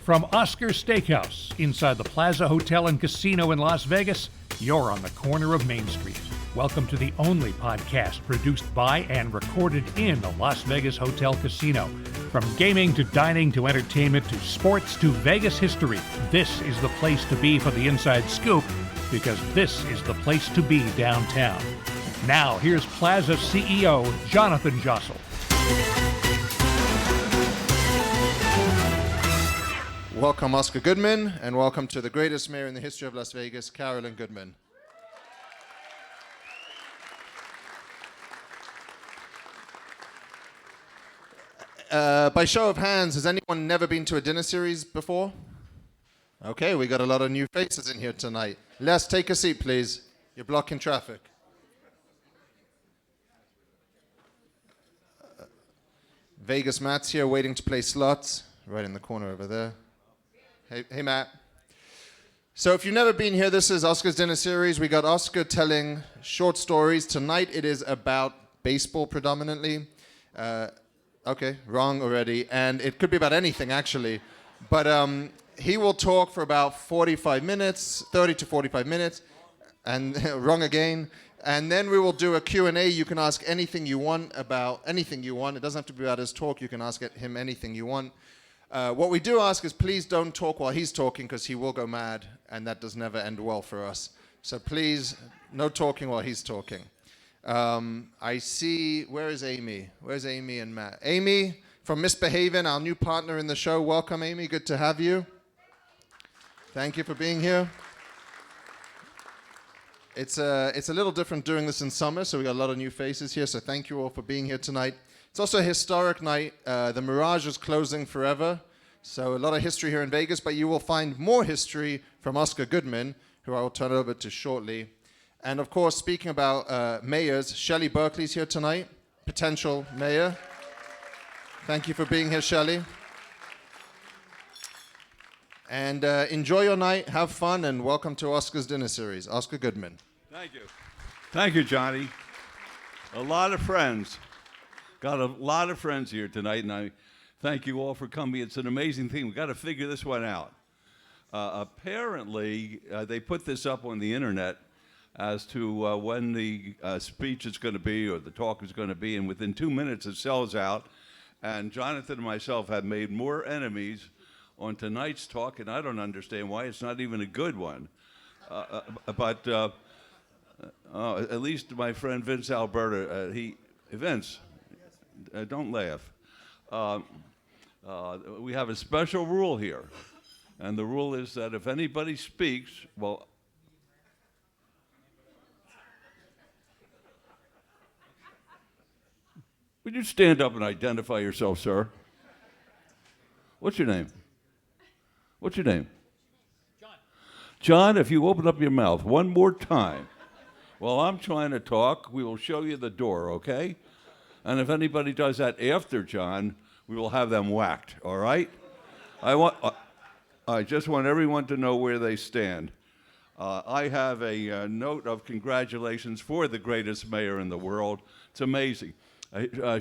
From Oscar Steakhouse, inside the Plaza Hotel and Casino in Las Vegas, you're on the corner of Main Street. Welcome to the only podcast produced by and recorded in the Las Vegas Hotel Casino. From gaming to dining to entertainment to sports to Vegas history, this is the place to be for the inside scoop, because this is the place to be downtown. Now, here's Plaza CEO Jonathan Jossel. Welcome, Oscar Goodman, and welcome to the greatest mayor in the history of Las Vegas, Carolyn Goodman. By show of hands, has anyone never been to a dinner series before? Okay, we got a lot of new faces in here tonight. Les, take a seat, please. You're blocking traffic. Vegas Matt's here waiting to play slots, right in the corner over there. Hey, Matt. So if you've never been here, this is Oscar's Dinner Series. We got Oscar telling short stories. Tonight it is about baseball predominantly. Okay, wrong already. And it could be about anything, actually. But he will talk for about 45 minutes, 30 to 45 minutes. And wrong again. And then we will do a Q&A. You can ask anything you want about anything you want. It doesn't have to be about his talk. You can ask him anything you want. What we do ask is please don't talk while he's talking, because he will go mad, and that does never end well for us. So please, no talking while he's talking. I see, where is Amy? Where's Amy and Matt? Amy from Misbehavin', our new partner in the show. Welcome, Amy. Good to have you. Thank you for being here. It's a little different doing this in summer, so we got a lot of new faces here, so thank you all for being here tonight. It's also a historic night. The Mirage is closing forever, so a lot of history here in Vegas, but you will find more history from Oscar Goodman, who I will turn over to shortly. And of course, speaking about mayors, Shelley Berkeley's here tonight, potential mayor. Thank you for being here, Shelley. And enjoy your night, have fun, and welcome to Oscar's Dinner Series. Oscar Goodman. Thank you. Thank you, Johnny. A lot of friends. Got a lot of friends here tonight, and I thank you all for coming. It's an amazing thing. We've got to figure this one out. Apparently, they put this up on the internet as to when the speech is going to be or the talk is going to be, and within 2 minutes it sells out. And Jonathan and myself have made more enemies on tonight's talk, and I don't understand why. It's not even a good one. But at least my friend Vince Alberta, Vince, don't laugh. We have a special rule here, and the rule is that if anybody speaks, well, would you stand up and identify yourself, sir? What's your name? What's your name? John. John, if you open up your mouth one more time while I'm trying to talk, we will show you the door, okay? And if anybody does that after John, we will have them whacked, all right? I just want everyone to know where they stand. I have a note of congratulations for the greatest mayor in the world. It's amazing.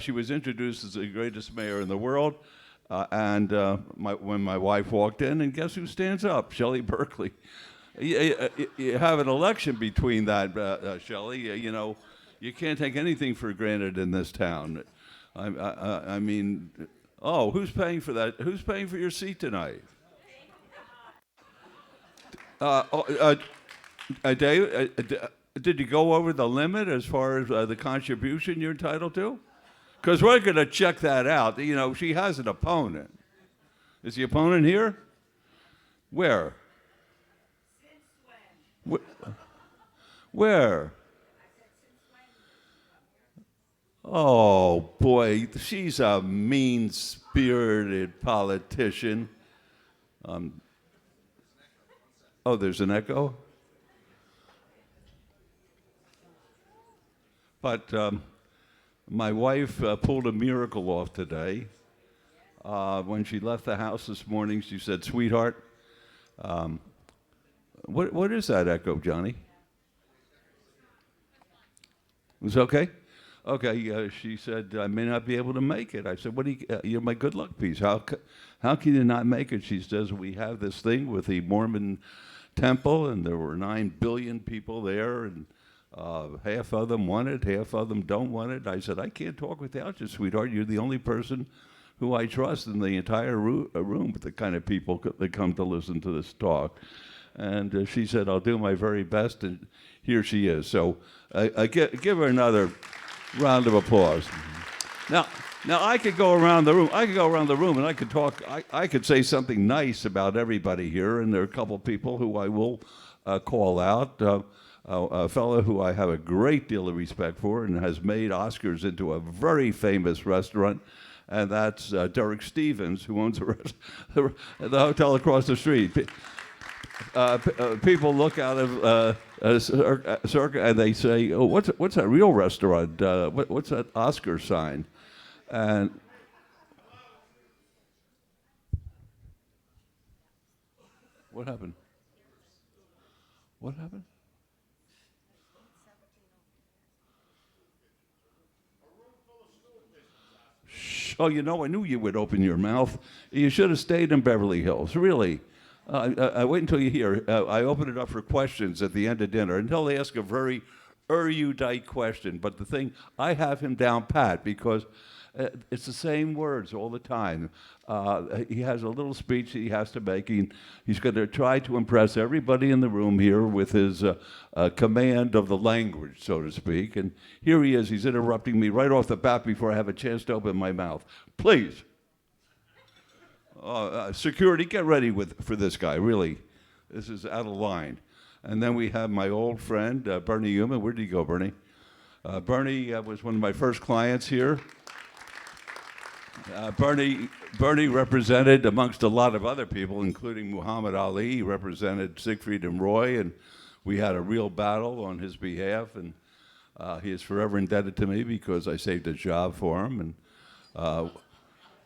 She was introduced as the greatest mayor in the world, and when my wife walked in, and guess who stands up? Shelley Berkeley. You have an election between that, Shelley. You know, you can't take anything for granted in this town. I mean, oh, who's paying for that? Who's paying for your seat tonight? Dave, did you go over the limit as far as the contribution you're entitled to? Because we're going to check that out. You know, she has an opponent. Is the opponent here? Where? Since when? Where? Oh, boy, she's a mean-spirited politician. Oh, there's an echo? But my wife pulled a miracle off today. When she left the house this morning, she said, "Sweetheart, what is that echo, Johnny?" It was okay? Okay, she said, I may not be able to make it. I said, what do you, you're my good luck piece. How can you not make it? She says, we have this thing with the Mormon temple, and there were 9 billion people there, and half of them want it, half of them don't want it. I said, I can't talk without you, sweetheart. You're the only person who I trust in the entire room with the kind of people that come to listen to this talk. And she said, I'll do my very best, and here she is. So I give her another round of applause. Now I could go around the room. And I could talk. I could say something nice about everybody here. And there are a couple people who I will call out. A fellow who I have a great deal of respect for and has made Oscars into a very famous restaurant, and that's Derek Stevens, who owns the hotel across the street. People look out of Circa and they say, "Oh, what's that real restaurant? What's that Oscar sign?" And what happened? What happened? Shh. Oh, you know, I knew you would open your mouth. You should have stayed in Beverly Hills, really. I wait until you hear. I open it up for questions at the end of dinner, and he'll ask a very erudite question. But the thing, I have him down pat because it's the same words all the time. He has a little speech he has to make. He's going to try to impress everybody in the room here with his command of the language, so to speak. And here he is. He's interrupting me right off the bat before I have a chance to open my mouth. Please. Security, get ready for this guy, really. This is out of line. And then we have my old friend, Bernie Human. Where did he go, Bernie? Bernie was one of my first clients here. Bernie represented, amongst a lot of other people, including Muhammad Ali, he represented Siegfried and Roy, and we had a real battle on his behalf, and he is forever indebted to me because I saved a job for him. And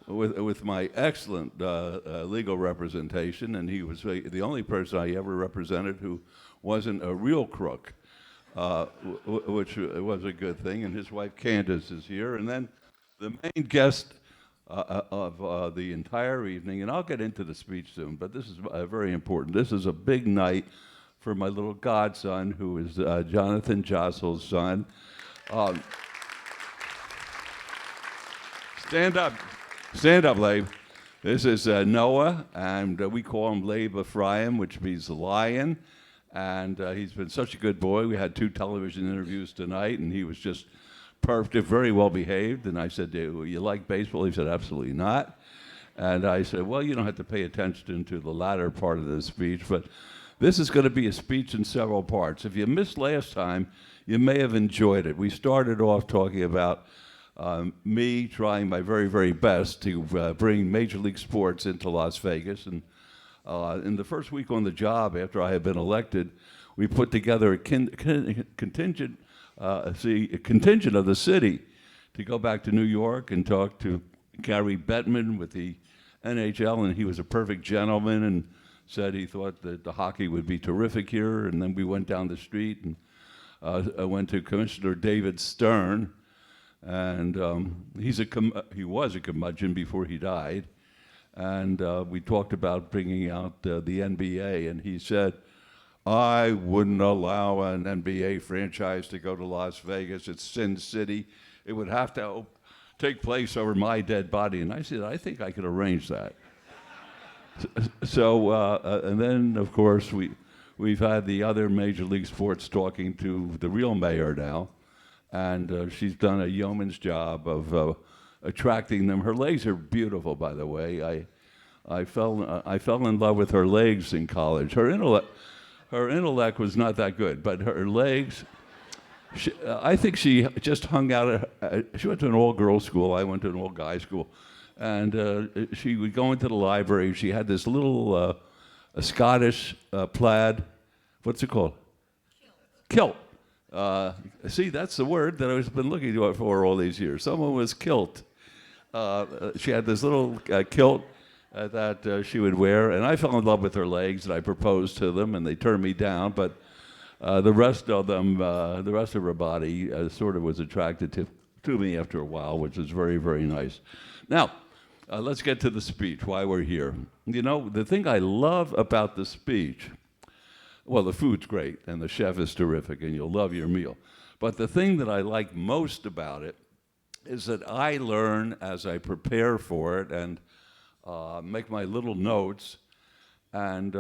with my excellent legal representation, and he was the only person I ever represented who wasn't a real crook, which was a good thing. And his wife Candace is here, and then the main guest of the entire evening, and I'll get into the speech soon, but this is very important. This is a big night for my little godson, who is Jonathan Jostle's son. Stand up. Stand up, Labe. This is Noah, and we call him Labe Ephraim, which means lion. And he's been such a good boy. We had 2 television interviews tonight, and he was just perfect, very well behaved. And I said, "Do you like baseball?" He said, "Absolutely not." And I said, "Well, you don't have to pay attention to the latter part of the speech, but this is going to be a speech in several parts. If you missed last time, you may have enjoyed it. We started off talking about me trying my very, very best to bring Major League Sports into Las Vegas. And in the first week on the job, after I had been elected, we put together a contingent of the city to go back to New York and talk to Gary Bettman with the NHL, and he was a perfect gentleman and said he thought that the hockey would be terrific here. And then we went down the street and I went to Commissioner David Stern, and he was a curmudgeon before he died. And we talked about bringing out the NBA, and he said, "I wouldn't allow an NBA franchise to go to Las Vegas. It's Sin City. It would have to take place over my dead body." And I said, "I think I could arrange that." So, and then, of course, we've had the other Major League Sports talking to the real mayor now, and she's done a yeoman's job of attracting them. Her legs are beautiful, by the way. I fell in love with her legs in college. Her intellect was not that good, but her legs. I think she just hung out. She went to an all-girls school. I went to an all-guys school, and she would go into the library. She had this little a Scottish plaid. What's it called? Kilt. See, that's the word that I've been looking for all these years. Someone was kilt. She had this little kilt that she would wear, and I fell in love with her legs, and I proposed to them, and they turned me down. But the rest of them, the rest of her body, sort of was attracted to me after a while, which is very, very nice. Now, let's get to the speech, why we're here. You know, the thing I love about the speech, well, the food's great, and the chef is terrific, and you'll love your meal. But the thing that I like most about it is that I learn as I prepare for it and make my little notes. And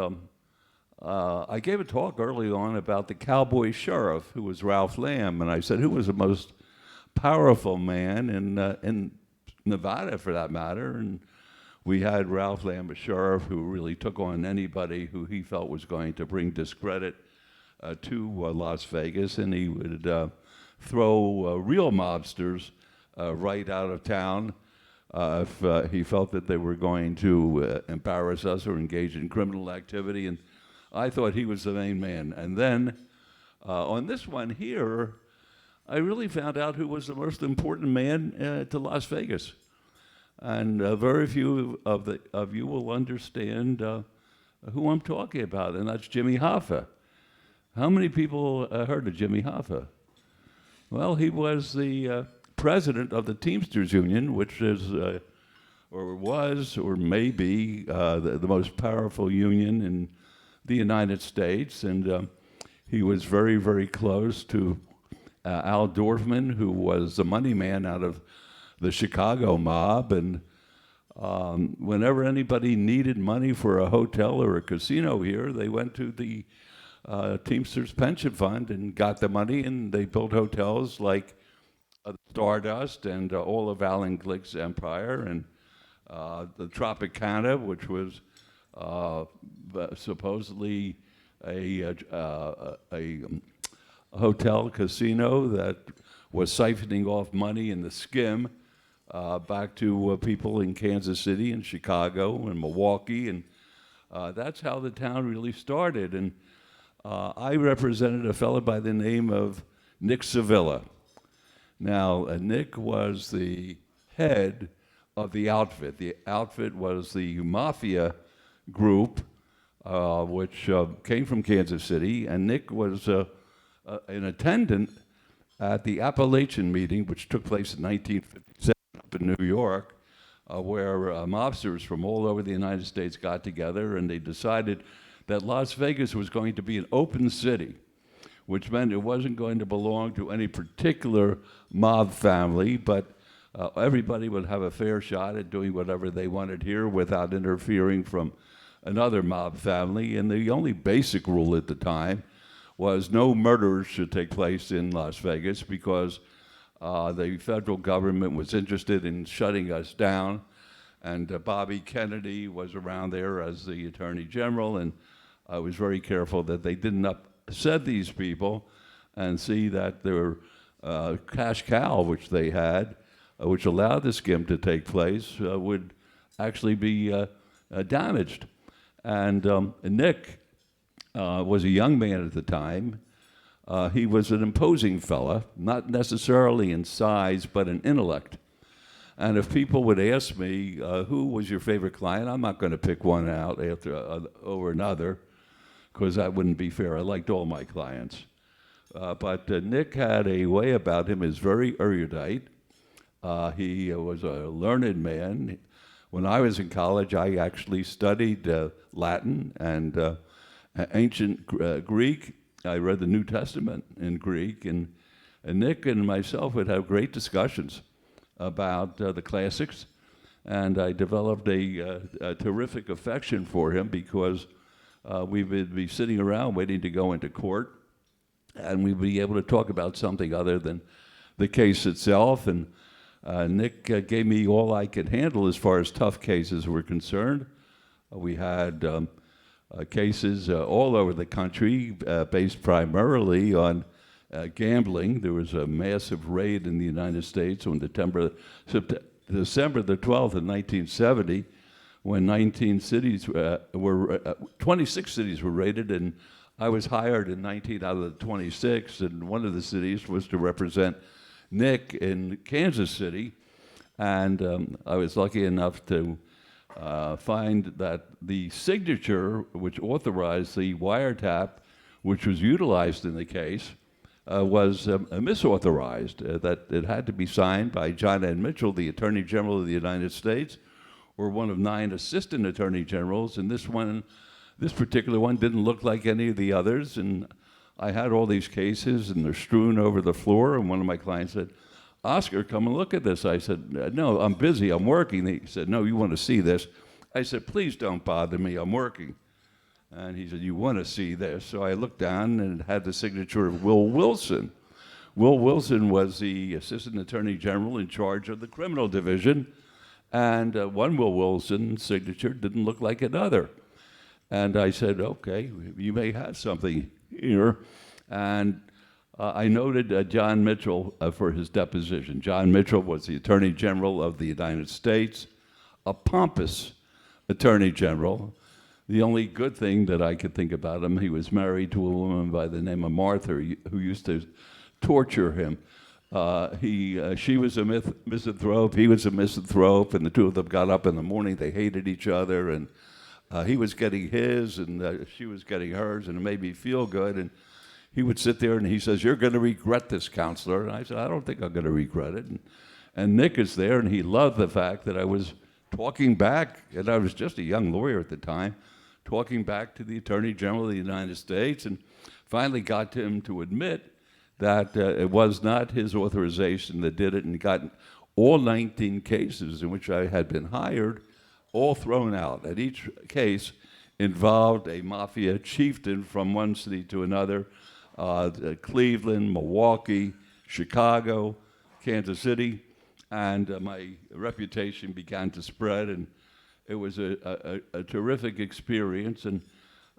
I gave a talk early on about the Cowboy sheriff, who was Ralph Lamb, and I said, who was the most powerful man in Nevada, for that matter? And we had Ralph Lamb, a sheriff, who really took on anybody who he felt was going to bring discredit to Las Vegas, and he would throw real mobsters right out of town if he felt that they were going to embarrass us or engage in criminal activity. And I thought he was the main man. And then on this one here, I really found out who was the most important man to Las Vegas. And very few of you will understand who I'm talking about, and that's Jimmy Hoffa. How many people heard of Jimmy Hoffa? Well, he was the president of the Teamsters Union, which is, or was, or may be, the most powerful union in the United States. And he was very, very close to Al Dorfman, who was the money man out of the Chicago mob. And whenever anybody needed money for a hotel or a casino here, they went to the Teamsters Pension Fund and got the money, and they built hotels like Stardust and all of Alan Glick's empire, and the Tropicana, which was supposedly a hotel casino that was siphoning off money in the skim back to people in Kansas City and Chicago and Milwaukee, and that's how the town really started. And I represented a fellow by the name of Nick Sevilla. Now, Nick was the head of the outfit. The outfit was the Mafia group, which came from Kansas City, and Nick was an attendant at the Appalachian meeting, which took place in 1957 up in New York, where mobsters from all over the United States got together, and they decided that Las Vegas was going to be an open city, which meant it wasn't going to belong to any particular mob family, but everybody would have a fair shot at doing whatever they wanted here without interfering from another mob family. And the only basic rule at the time was no murders should take place in Las Vegas, because the federal government was interested in shutting us down. And Bobby Kennedy was around there as the Attorney General, and I was very careful that they didn't upset these people and see that their cash cow, which they had, which allowed the skim to take place, would actually be damaged. And Nick was a young man at the time. He was an imposing fella, not necessarily in size, but in intellect. And if people would ask me, who was your favorite client, I'm not going to pick one out over another, because that wouldn't be fair. I liked all my clients. But Nick had a way about him, is very erudite. He was a learned man. When I was in college, I actually studied Latin and ancient Greek. I read the New Testament in Greek, and Nick and myself would have great discussions about the classics, and I developed a terrific affection for him, because we would be sitting around waiting to go into court, and we'd be able to talk about something other than the case itself. And Nick gave me all I could handle as far as tough cases were concerned. We had cases all over the country based primarily on gambling. There was a massive raid in the United States on December the 12th of 1970, when 26 cities were raided, and I was hired in 19 out of the 26, and one of the cities was to represent Nick in Kansas City. And I was lucky enough to find that the signature which authorized the wiretap, which was utilized in the case, was misauthorized, that it had to be signed by John N. Mitchell, the Attorney General of the United States, or one of 9 assistant attorney generals, and this particular one didn't look like any of the others, and I had all these cases, and they're strewn over the floor, and one of my clients said, "Oscar, come and look at this." I said, "No, I'm busy, I'm working." He said, "No, you want to see this?" I said, "Please don't bother me, I'm working." And he said, "You want to see this?" So I looked down, and it had the signature of Will Wilson. Will Wilson was the Assistant Attorney General in charge of the criminal division, and one Will Wilson signature didn't look like another. And I said, "Okay, you may have something here." And I noted John Mitchell for his deposition. John Mitchell was the Attorney General of the United States, a pompous Attorney General. The only good thing that I could think about him, he was married to a woman by the name of Martha who used to torture him. She was a misanthrope, he was a misanthrope, and the two of them got up in the morning, they hated each other, and he was getting his, and she was getting hers, and it made me feel good. And he would sit there, and he says, "You're going to regret this, counselor." And I said, "I don't think I'm going to regret it." And Nick is there, and he loved the fact that I was talking back, and I was just a young lawyer at the time, talking back to the Attorney General of the United States, and finally got him to admit that it was not his authorization that did it, and got all 19 cases in which I had been hired all thrown out. And each case involved a Mafia chieftain from one city to another, Cleveland, Milwaukee, Chicago, Kansas City, and my reputation began to spread, and it was a terrific experience. And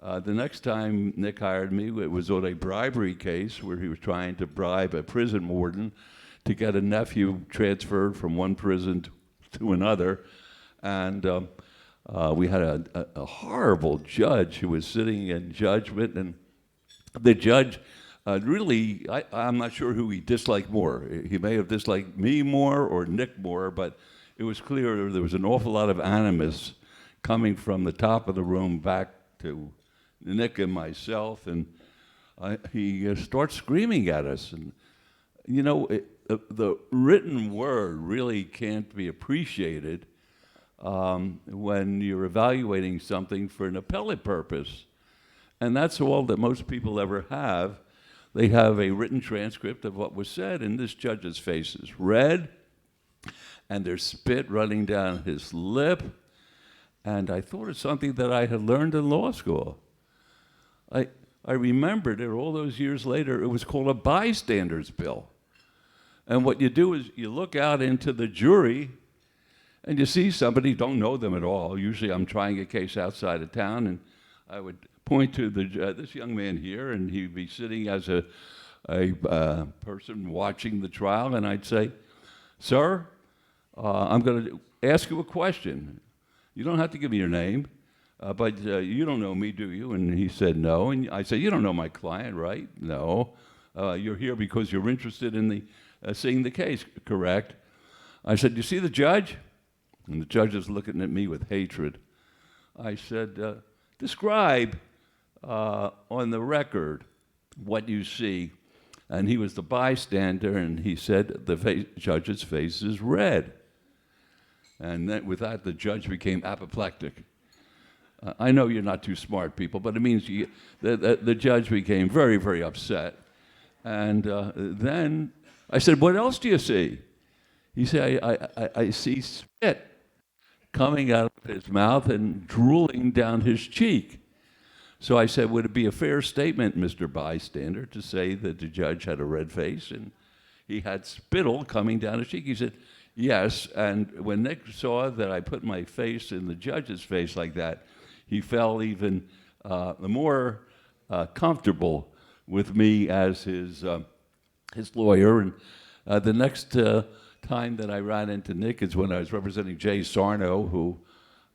the next time Nick hired me, it was on a bribery case where he was trying to bribe a prison warden to get a nephew transferred from one prison to another. And we had a horrible judge who was sitting in judgment, and the judge really, I'm not sure who he disliked more. He may have disliked me more or Nick more, but it was clear there was an awful lot of animus coming from the top of the room back to Nick and myself, and he starts screaming at us. And you know, the written word really can't be appreciated when you're evaluating something for an appellate purpose. And that's all that most people ever have. They have a written transcript of what was said, and this judge's face is red, and there's spit running down his lip. And I thought of something that I had learned in law school. I remembered it all those years later. It was called a bystander's bill. And what you do is you look out into the jury, and you see somebody, don't know them at all. Usually I'm trying a case outside of town, and I would point to this young man here, and he'd be sitting as a person watching the trial, and I'd say, "Sir, I'm going to ask you a question. You don't have to give me your name, but you don't know me, do you?" And he said, "No." And I said, "You don't know my client, right?" "No." "You're here because you're interested in seeing the case, correct?" I said, "You see the judge?" And the judge is looking at me with hatred. I said, "Describe on the record what you see." And he was the bystander, and he said, "The judge's face is red." And then with that, the judge became apoplectic. I know you're not too smart, people, but it means the judge became very, very upset. And then I said, "What else do you see?" He said, I see spit coming out of his mouth and drooling down his cheek. So I said, "Would it be a fair statement, Mr. Bystander, to say that the judge had a red face and he had spittle coming down his cheek?" He said, "Yes." And when Nick saw that I put my face in the judge's face like that, he felt even more comfortable with me as his lawyer. And the next time that I ran into Nick is when I was representing Jay Sarno, who,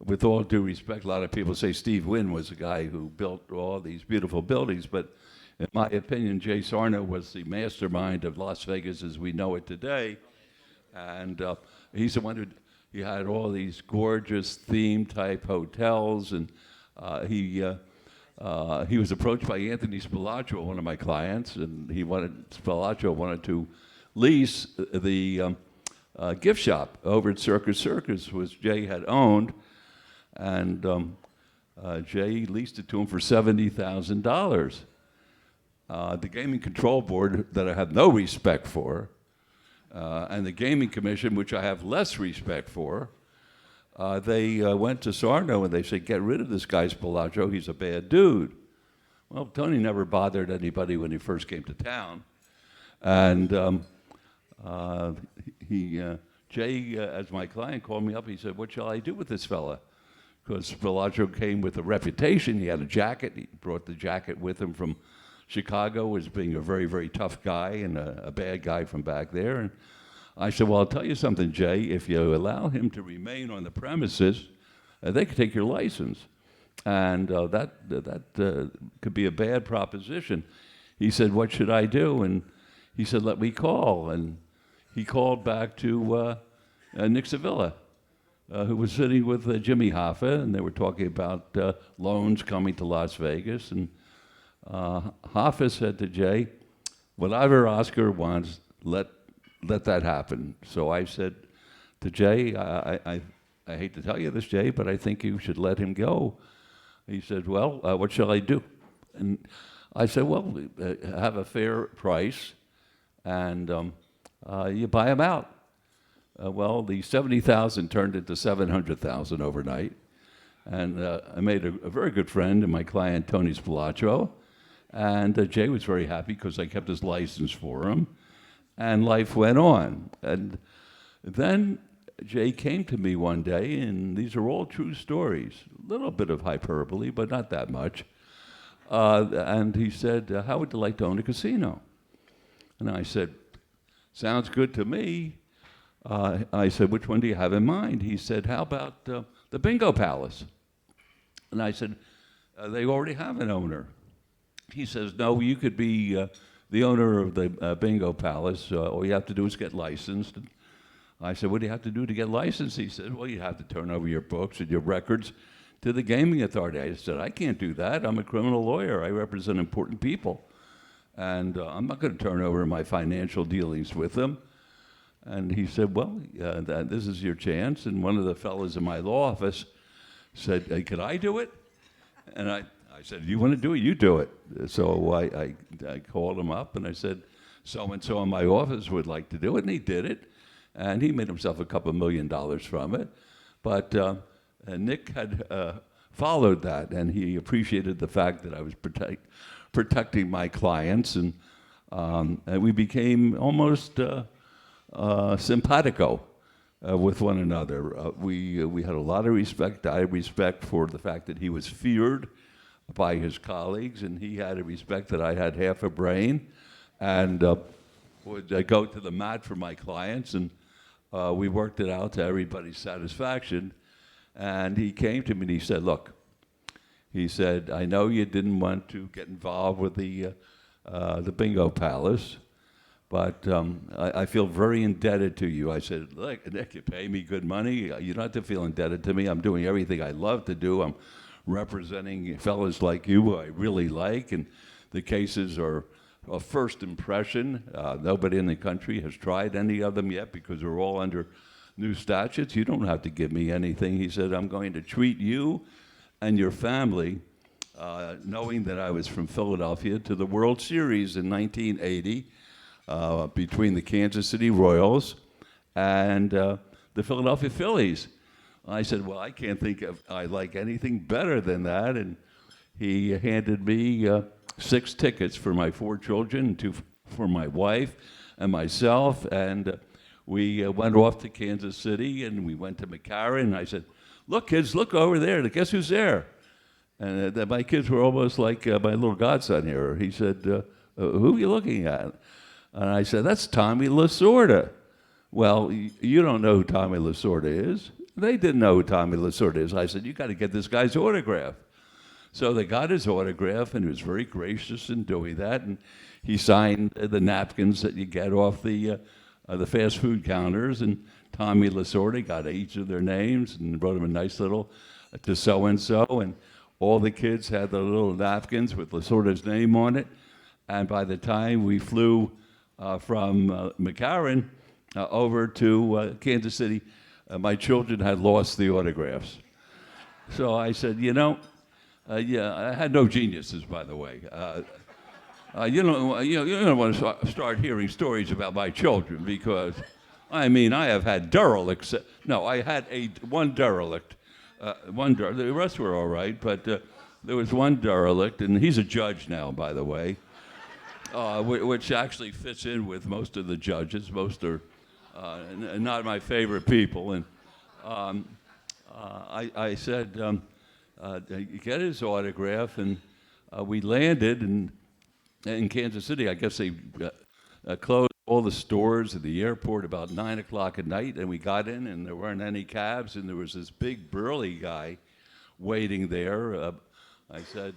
with all due respect, a lot of people say Steve Wynn was the guy who built all these beautiful buildings, but in my opinion, Jay Sarno was the mastermind of Las Vegas as we know it today. And he's the one he had all these gorgeous theme type hotels, and he he was approached by Anthony Spilaccio, one of my clients, and Spilaccio wanted to lease the gift shop over at Circus, which Jay had owned, and Jay leased it to him for $70,000. The Gaming Control Board, that I have no respect for, and the Gaming Commission, which I have less respect for, they went to Sarno and they said, get rid of this guy Spilaccio, he's a bad dude. Well, Tony never bothered anybody when he first came to town. And Jay, as my client, called me up. He said, what shall I do with this fella? Because Spilaccio came with a reputation. He had a jacket. He brought the jacket with him from Chicago as being a very, very tough guy and a bad guy from back there. And I said, well, I'll tell you something, Jay. If you allow him to remain on the premises, they could take your license. And that could be a bad proposition. He said, what should I do? And he said, let me call. And he called back to Nick Sevilla, who was sitting with Jimmy Hoffa, and they were talking about loans coming to Las Vegas. And Hoffa said to Jay, whatever Oscar wants, let that happen. So I said to Jay, I hate to tell you this, Jay, but I think you should let him go. He said, well, what shall I do? And I said, well, have a fair price, and you buy him out. Well, the $70,000 turned into $700,000 overnight. And I made a very good friend in my client, Tony Spilaccio. And Jay was very happy because I kept his license for him. And life went on. And then Jay came to me one day, and these are all true stories. A little bit of hyperbole, but not that much. And he said, how would you like to own a casino? And I said, sounds good to me. I said, which one do you have in mind? He said, how about the Bingo Palace? And I said, they already have an owner. He says, no, you could be the owner of the Bingo Palace. All you have to do is get licensed. And I said, what do you have to do to get licensed? He said, well, you have to turn over your books and your records to the Gaming Authority. I said, I can't do that. I'm a criminal lawyer. I represent important people. And I'm not going to turn over my financial dealings with them. And he said, well, this is your chance. And one of the fellows in my law office said, hey, could I do it? And I said, you want to do it? You do it. So I called him up and I said, so-and-so in my office would like to do it. And he did it. And he made himself a couple $1 million from it. But Nick had followed that, and he appreciated the fact that I was protecting my clients. And we became almost simpatico with one another. We had a lot of respect. I had respect for the fact that he was feared by his colleagues, and he had a respect that I had half a brain, and would go to the mat for my clients, and we worked it out to everybody's satisfaction. And he came to me and he said, look, he said, I know you didn't want to get involved with the Bingo Palace, but I feel very indebted to you. I said, look, Nick, you pay me good money. You don't have to feel indebted to me. I'm doing everything I love to do. I'm representing fellas like you who I really like, and the cases are a first impression. Nobody in the country has tried any of them yet because they're all under new statutes. You don't have to give me anything. He said, I'm going to treat you and your family, knowing that I was from Philadelphia, to the World Series in 1980 between the Kansas City Royals and the Philadelphia Phillies. I said, well, I can't think I like anything better than that. And he handed me 6 tickets for my 4 children, 2 for my wife and myself. And we went off to Kansas City, and we went to McCarran. And I said, look, kids, look over there. Guess who's there? And my kids were almost like my little godson here. He said, who are you looking at? And I said, that's Tommy LaSorda. Well, you don't know who Tommy LaSorda is. They didn't know who Tommy LaSorda is. I said, you got to get this guy's autograph. So they got his autograph, and he was very gracious in doing that. And he signed the napkins that you get off the fast food counters. And Tommy LaSorda got each of their names and wrote them a nice little to so-and-so. And All the kids had the little napkins with LaSorda's name on it. And by the time we flew from McCarran over to Kansas City, my children had lost the autographs. So I said, yeah, I had no geniuses, by the way. You don't want to start hearing stories about my children because, I have had derelicts. No, I had one derelict. The rest were all right, but there was one derelict, and he's a judge now, by the way, which actually fits in with most of the judges. Most are not my favorite people, and I said, get his autograph, and we landed in Kansas City. I guess they closed all the stores at the airport about 9 o'clock at night, and we got in, and there weren't any cabs, and there was this big burly guy waiting there. I said,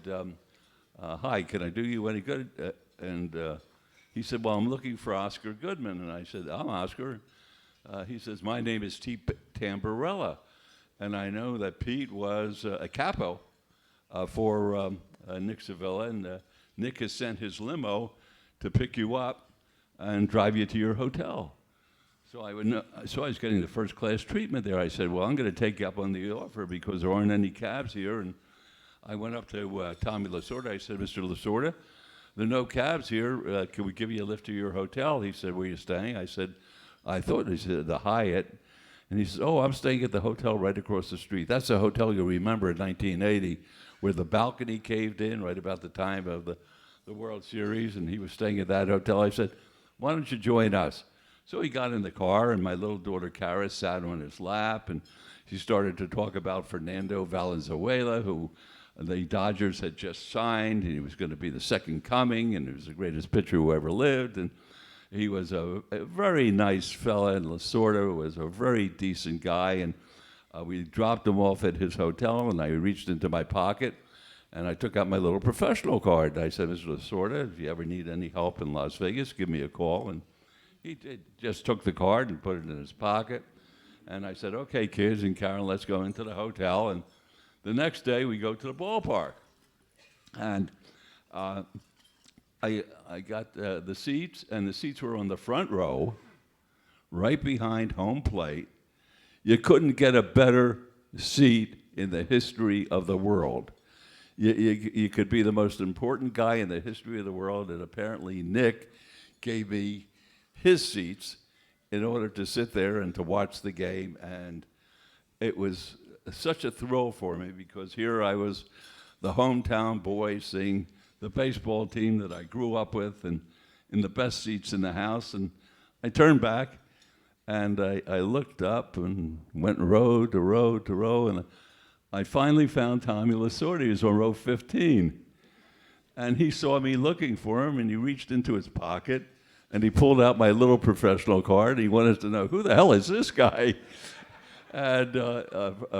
hi, can I do you any good? And he said, well, I'm looking for Oscar Goodman. And I said, I'm Oscar. He says, my name is T. Tamburella. And I know that Pete was a capo for Nick Sevilla, and Nick has sent his limo to pick you up and drive you to your hotel. So I was getting the first class treatment there. I said, well, I'm going to take you up on the offer because there aren't any cabs here. And I went up to Tommy LaSorda. I said, Mr. LaSorda, there are no cabs here. Can we give you a lift to your hotel? He said, where are you staying? I said, he said, the Hyatt. And he says, oh, I'm staying at the hotel right across the street. That's the hotel you'll remember in 1980 where the balcony caved in right about the time of the World Series, and he was staying at that hotel. I said, why don't you join us? So he got in the car, and my little daughter, Cara, sat on his lap, and she started to talk about Fernando Valenzuela, who the Dodgers had just signed, and he was going to be the second coming, and he was the greatest pitcher who ever lived, and he was a very nice fella, and LaSorda was a very decent guy, and we dropped him off at his hotel, and I reached into my pocket, and I took out my little professional card. I said, Mr. LaSorda, if you ever need any help in Las Vegas, give me a call. And he just took the card and put it in his pocket. And I said, okay, kids and Karen, let's go into the hotel. And the next day, we go to the ballpark. And I got the seats, and the seats were on the front row, right behind home plate. You couldn't get a better seat in the history of the world. You could be the most important guy in the history of the world, and apparently Nick gave me his seats in order to sit there and to watch the game, and it was such a thrill for me because here I was, the hometown boy, seeing the baseball team that I grew up with and in the best seats in the house, and I turned back, and I looked up and went row to row to row, and I finally found Tommy LaSorda. He was on row 15. And he saw me looking for him, and he reached into his pocket, and he pulled out my little professional card. He wanted to know, who the hell is this guy? And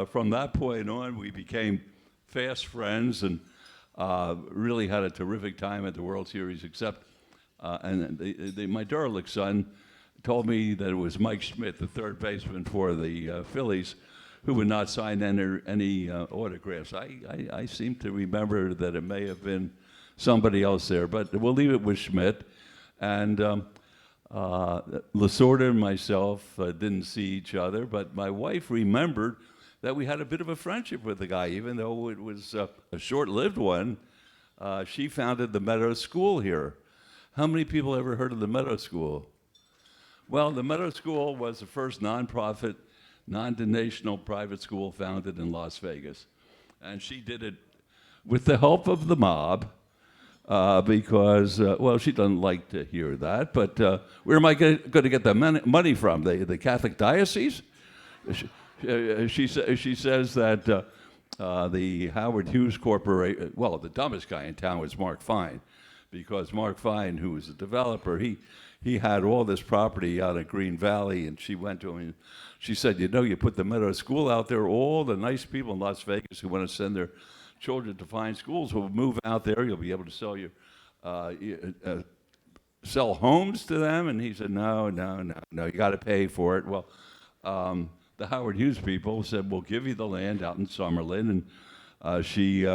from that point on, we became fast friends and really had a terrific time at the World Series, except, my derelict son told me that it was Mike Schmidt, the third baseman for the Phillies, who would not sign any autographs. I seem to remember that it may have been somebody else there, but we'll leave it with Schmidt. And LaSorda and myself didn't see each other, but my wife remembered that we had a bit of a friendship with the guy, even though it was a short-lived one. She founded the Meadows School here. How many people ever heard of the Meadows School? Well, the Meadows School was the first nonprofit, non-denominational private school founded in Las Vegas. And she did it with the help of the mob because, well, she doesn't like to hear that, but where am I going to get the money from? The Catholic diocese? She says that the Howard Hughes Corporation, well, the dumbest guy in town was Mark Fine, because Mark Fine, who was a developer, he had all this property out at Green Valley, and she went to him and she said, you put the Meadows School out there, all the nice people in Las Vegas who want to send their children to fine schools will move out there. You'll be able to sell sell homes to them. And he said, no, you got to pay for it. Well, the Howard Hughes people said, we'll give you the land out in Summerlin, and She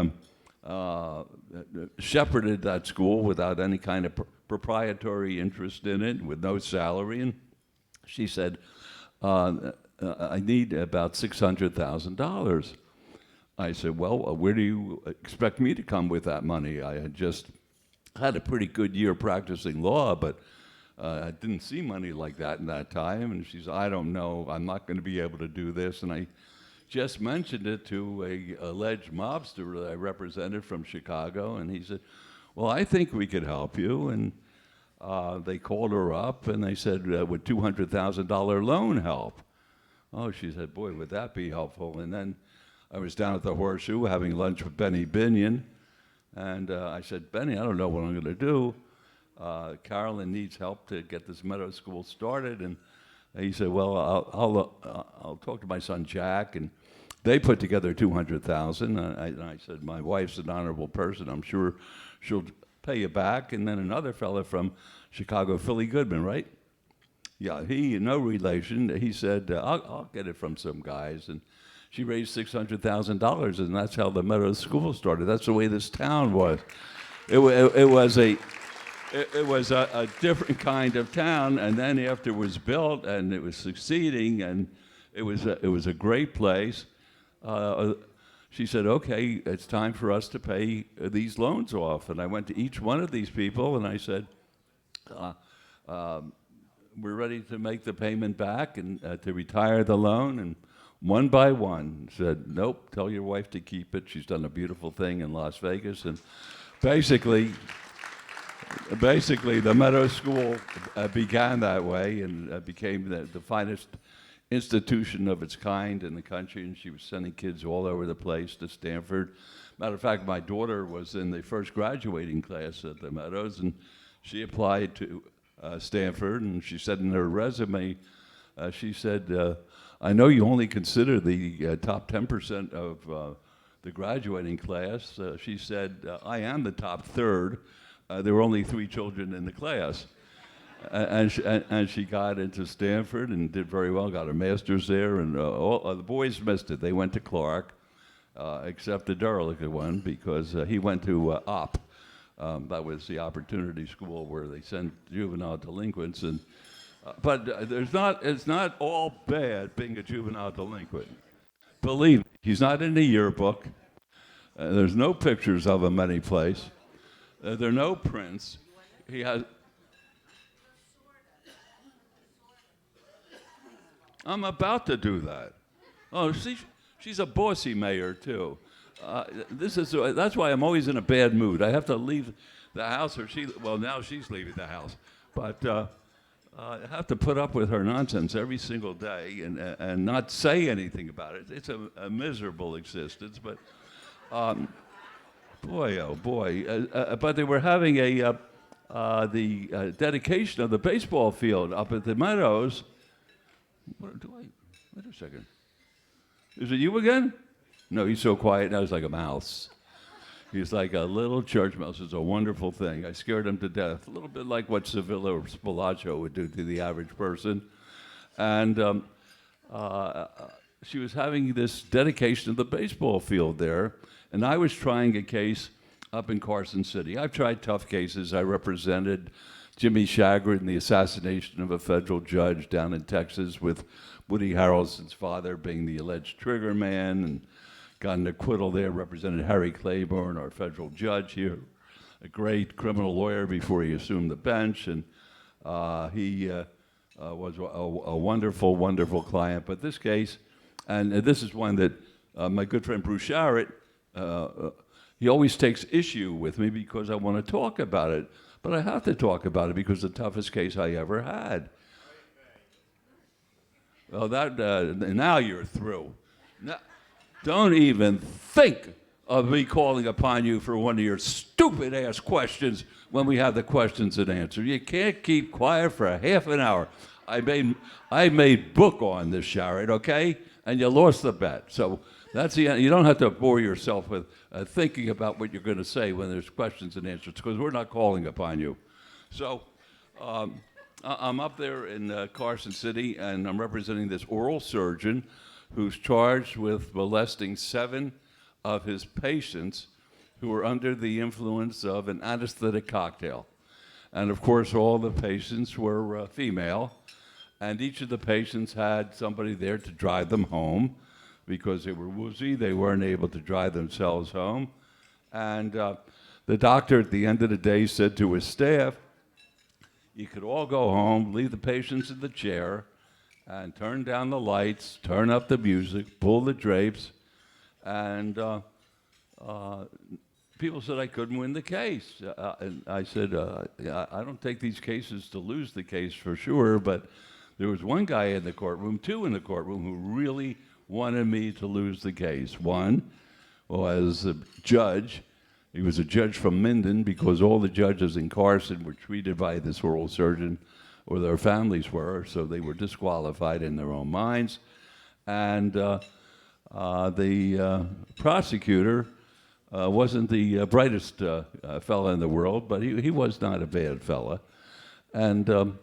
shepherded that school without any kind of proprietary interest in it, with no salary. And she said, I need about $600,000. I said, well, where do you expect me to come with that money? I had just had a pretty good year practicing law, but I didn't see money like that in that time. And she said, I don't know, I'm not going to be able to do this. And I just mentioned it to a alleged mobster that I represented from Chicago, and he said, well, I think we could help you. And they called her up, and they said, would $200,000 loan help? Oh, she said, boy, would that be helpful. And then I was down at the Horseshoe having lunch with Benny Binion, and I said, Benny, I don't know what I'm going to do. Carolyn needs help to get this Meadows school started. And he said, well, I'll talk to my son Jack, and they put together $200,000. And I said, my wife's an honorable person. I'm sure she'll pay you back. And then another fella from Chicago, Philly Goodman, right? Yeah, he, no relation. He said, I'll get it from some guys. And she raised $600,000, and that's how the Meadows school started. That's the way this town was. It was a different kind of town, and then after it was built and it was succeeding, and it was a great place, she said, okay, it's time for us to pay these loans off. And I went to each one of these people and I said, we're ready to make the payment back and to retire the loan. And one by one said, nope, tell your wife to keep it. She's done a beautiful thing in Las Vegas. And basically, the Meadows School began that way and became the finest institution of its kind in the country, and she was sending kids all over the place to Stanford. Matter of fact, my daughter was in the first graduating class at the Meadows, and she applied to Stanford, and she said in her resume, she said, I know you only consider the top 10% of the graduating class. She said, I am the top third. There were only 3 children in the class. And she got into Stanford and did very well, got her master's there, and all the boys missed it. They went to Clark, except the derelict one, because he went to OP. That was the opportunity school where they sent juvenile delinquents. And but it's not all bad being a juvenile delinquent. Believe me, he's not in the yearbook. There's no pictures of him anyplace. There are no prints. He has. I'm about to do that. Oh, she's a bossy mayor too. That's why I'm always in a bad mood. I have to leave the house, well, now she's leaving the house, but I have to put up with her nonsense every single day and not say anything about it. It's a miserable existence, but boy, oh boy. But they were having the dedication of the baseball field up at the Meadows. Wait a second. Is it you again? No, he's so quiet now, he's like a mouse. He's like a little church mouse. It's a wonderful thing. I scared him to death. A little bit like what Sevilla or Spilaccio would do to the average person. And she was having this dedication of the baseball field there, and I was trying a case up in Carson City. I've tried tough cases. I represented Jimmy Chagrin in the assassination of a federal judge down in Texas, with Woody Harrelson's father being the alleged trigger man, and got an acquittal there. Represented Harry Claiborne, our federal judge here, a great criminal lawyer before he assumed the bench, and he was a wonderful, wonderful client. But this case, and this is one that my good friend Bruce Sharrett, he always takes issue with me because I want to talk about it. But I have to talk about it because it's the toughest case I ever had. Well, now you're through. Now, don't even think of me calling upon you for one of your stupid-ass questions when we have the questions and answers. You can't keep quiet for a half an hour. I made book on this, Sharrett, okay? And you lost the bet. So that's the end. You don't have to bore yourself with thinking about what you're going to say when there's questions and answers, because we're not calling upon you. So I'm up there in Carson City, and I'm representing this oral surgeon who's charged with molesting 7 of his patients who were under the influence of an anesthetic cocktail. And of course, all the patients were female, and each of the patients had somebody there to drive them home because they were woozy. They weren't able to drive themselves home. And the doctor at the end of the day said to his staff, you could all go home, leave the patients in the chair, and turn down the lights, turn up the music, pull the drapes, and people said I couldn't win the case. And I said, yeah, I don't take these cases to lose the case for sure, but there was one guy in the courtroom, two in the courtroom, who really wanted me to lose the case. One was a judge. He was a judge from Minden because all the judges in Carson were treated by this oral surgeon, or their families were, so they were disqualified in their own minds. And the prosecutor wasn't the brightest fella in the world, but he was not a bad fella. And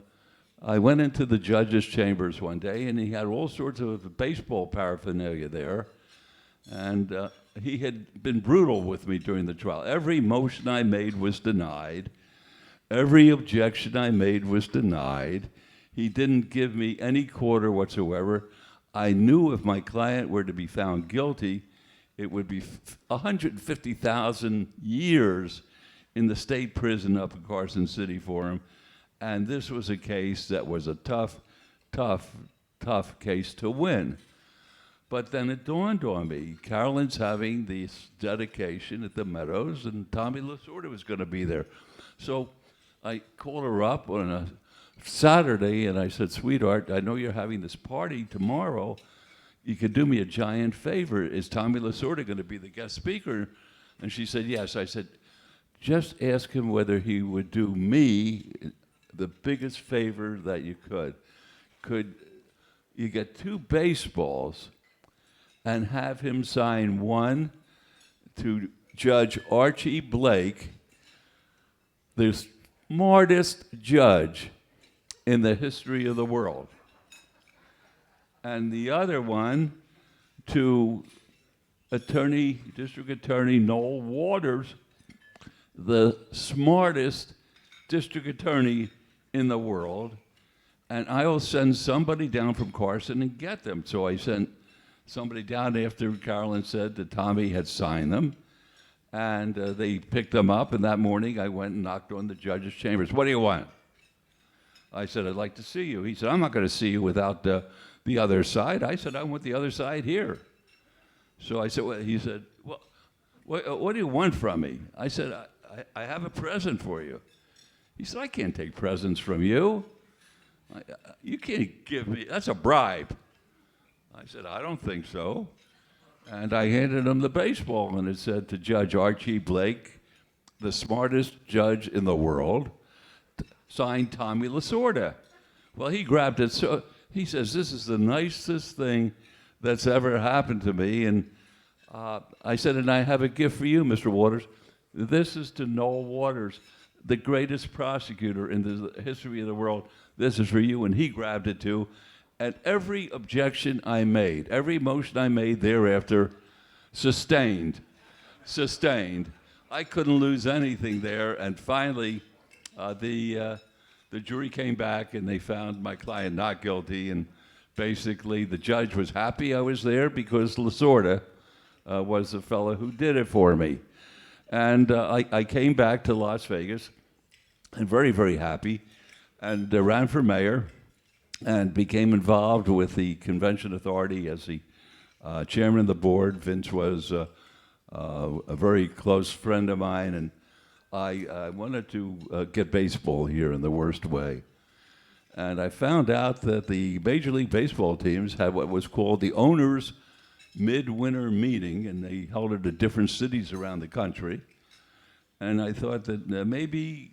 I went into the judge's chambers one day, and he had all sorts of baseball paraphernalia there. And he had been brutal with me during the trial. Every motion I made was denied. Every objection I made was denied. He didn't give me any quarter whatsoever. I knew if my client were to be found guilty, it would be 150,000 years in the state prison up in Carson City for him. And this was a case that was a tough case to win. But then it dawned on me, Carolyn's having this dedication at the Meadows, and Tommy LaSorda was going to be there. So I called her up on a Saturday, and I said, sweetheart, I know you're having this party tomorrow. You could do me a giant favor. Is Tommy LaSorda going to be the guest speaker? And she said, yes. I said, just ask him whether he would do me the biggest favor that you could. Could you get 2 baseballs and have him sign one to Judge Archie Blake, the smartest judge in the history of the world, and the other one to District Attorney Noel Waters, the smartest district attorney in the world, and I'll send somebody down from Carson and get them. So I sent somebody down after Carolyn said that Tommy had signed them, and they picked them up, and that morning I went and knocked on the judge's chambers. What do you want? I said, I'd like to see you. He said, I'm not going to see you without the other side. I said, I want the other side here. So I said, well, he said, well, what do you want from me? I said, I have a present for you. He said, I can't take presents from you. You can't give me, that's a bribe. I said, I don't think so. And I handed him the baseball, and it said to Judge Archie Blake, the smartest judge in the world, signed Tommy LaSorda. Well, he grabbed it. So he says, this is the nicest thing that's ever happened to me. And I said, and I have a gift for you, Mr. Waters. This is to Noel Waters, the greatest prosecutor in the history of the world. This is for you. And he grabbed it too. And every objection I made, every motion I made thereafter, sustained. I couldn't lose anything there. And finally, the jury came back and they found my client not guilty. And basically, the judge was happy I was there because LaSorda was the fellow who did it for me. And I came back to Las Vegas and very, very happy, and ran for mayor and became involved with the convention authority as the chairman of the board. Vince was a very close friend of mine, and I wanted to get baseball here in the worst way. And I found out that the Major League Baseball teams had what was called the Owners Midwinter Meeting, and they held it at different cities around the country. And I thought that maybe,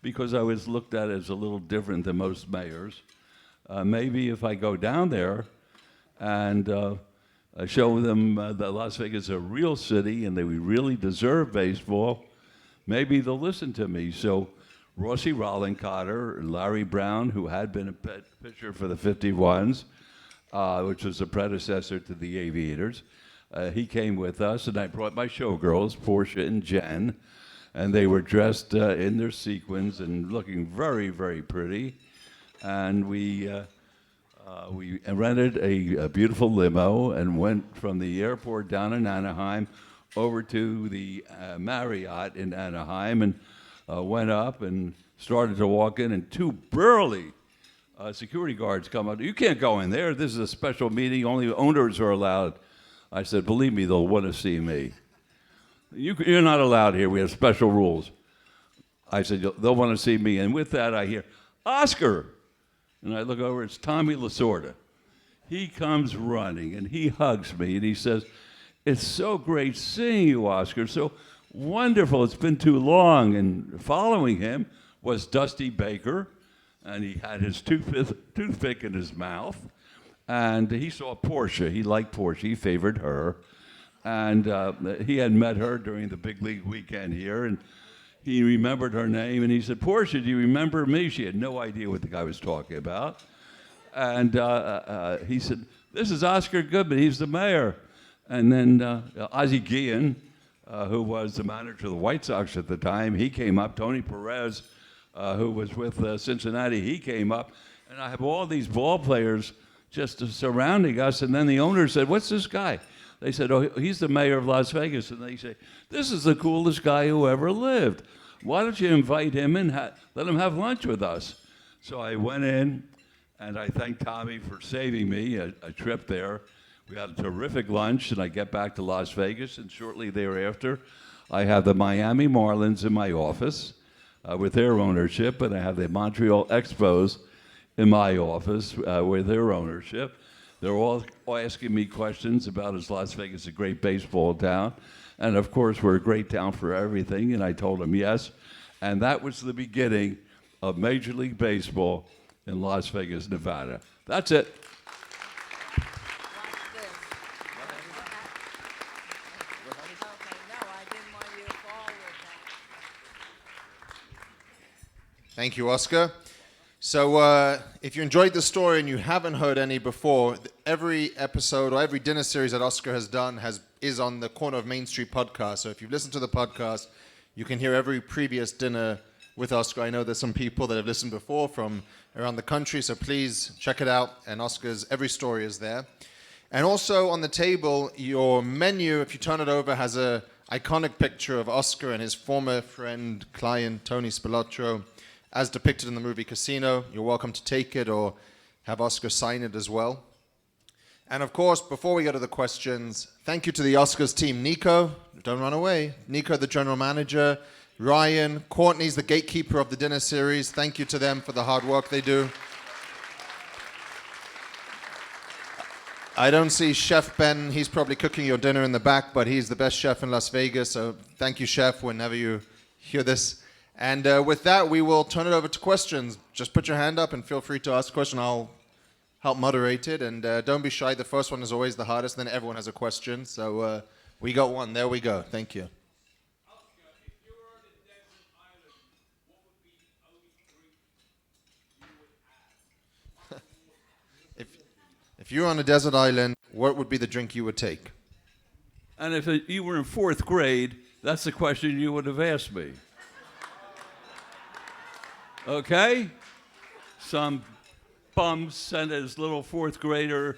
because I was looked at as a little different than most mayors, maybe if I go down there and show them that Las Vegas is a real city and that we really deserve baseball, maybe they'll listen to me. So Rossi Rollencotter and Larry Brown, who had been a pitcher for the 51s, which was a predecessor to the Aviators, he came with us, and I brought my showgirls, Portia and Jen, and they were dressed in their sequins and looking very, very pretty. And we rented a beautiful limo and went from the airport down in Anaheim over to the Marriott in Anaheim, and went up and started to walk in, and two burly security guards come up. You can't go in there. This is a special meeting. Only owners are allowed. I said, believe me, they'll want to see me. You're not allowed here. We have special rules. I said, they'll want to see me. And with that, I hear, Oscar. And I look over, it's Tommy LaSorda. He comes running, and he hugs me, and he says, it's so great seeing you, Oscar. So wonderful. It's been too long. And following him was Dusty Baker, and he had his toothpick in his mouth. And he saw Portia. He liked Portia. He favored her. And he had met her during the big league weekend here, and he remembered her name, and he said, Portia, do you remember me? She had no idea what the guy was talking about. And he said, this is Oscar Goodman. He's the mayor. And then Ozzie Guillen, who was the manager of the White Sox at the time, he came up. Tony Perez, who was with Cincinnati, he came up. And I have all these ball players just surrounding us. And then the owner said, what's this guy? They said, oh, he's the mayor of Las Vegas. And they say, this is the coolest guy who ever lived. Why don't you invite him and let him have lunch with us? So I went in, and I thanked Tommy for saving me a trip there. We had a terrific lunch, and I get back to Las Vegas, and shortly thereafter, I have the Miami Marlins in my office with their ownership, and I have the Montreal Expos in my office with their ownership. They're all asking me questions about, is Las Vegas a great baseball town? And of course, we're a great town for everything. And I told them yes. And that was the beginning of Major League Baseball in Las Vegas, Nevada. That's it. Thank you, Oscar. So if you enjoyed the story and you haven't heard any before, every episode or every dinner series that Oscar has done is on the Corner of Main Street podcast. So if you've listened to the podcast, you can hear every previous dinner with Oscar. I know there's some people that have listened before from around the country, so please check it out. And Oscar's every story is there. And also on the table, your menu, if you turn it over, has a iconic picture of Oscar and his former friend, client, Tony Spilotro, as depicted in the movie Casino. You're welcome to take it or have Oscar sign it as well. And of course, before we go to the questions, thank you to the Oscars team. Nico, don't run away. Nico, the general manager. Ryan, Courtney's the gatekeeper of the dinner series. Thank you to them for the hard work they do. I don't see Chef Ben. He's probably cooking your dinner in the back, but he's the best chef in Las Vegas. So thank you, Chef, whenever you hear this. And with that, we will turn it over to questions. Just put your hand up and feel free to ask a question. I'll help moderate it. And don't be shy. The first one is always the hardest. Then everyone has a question. So we got one. There we go. Thank you. If you were on a desert island, what would be the drink you would take? And if you were in fourth grade, that's the question you would have asked me. Okay? Some bum sent his little fourth grader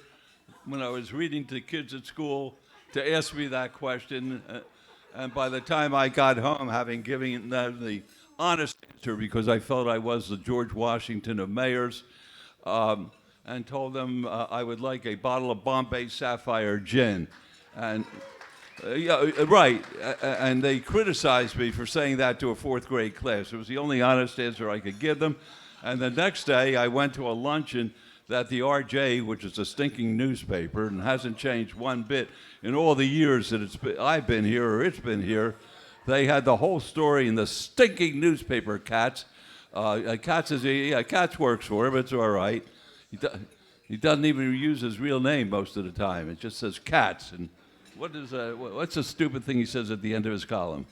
when I was reading to kids at school to ask me that question. And by the time I got home, having given them the honest answer, because I felt I was the George Washington of mayors, and told them I would like a bottle of Bombay Sapphire gin. And yeah, right. And they criticized me for saying that to a fourth grade class. It was the only honest answer I could give them. And the next day, I went to a luncheon that the RJ, which is a stinking newspaper and hasn't changed one bit in all the years that I've been here or it's been here, they had the whole story in the stinking newspaper, Katz. Katz works for him. It's all right. He doesn't even use his real name most of the time. It just says Katz. And what's the stupid thing he says at the end of his column?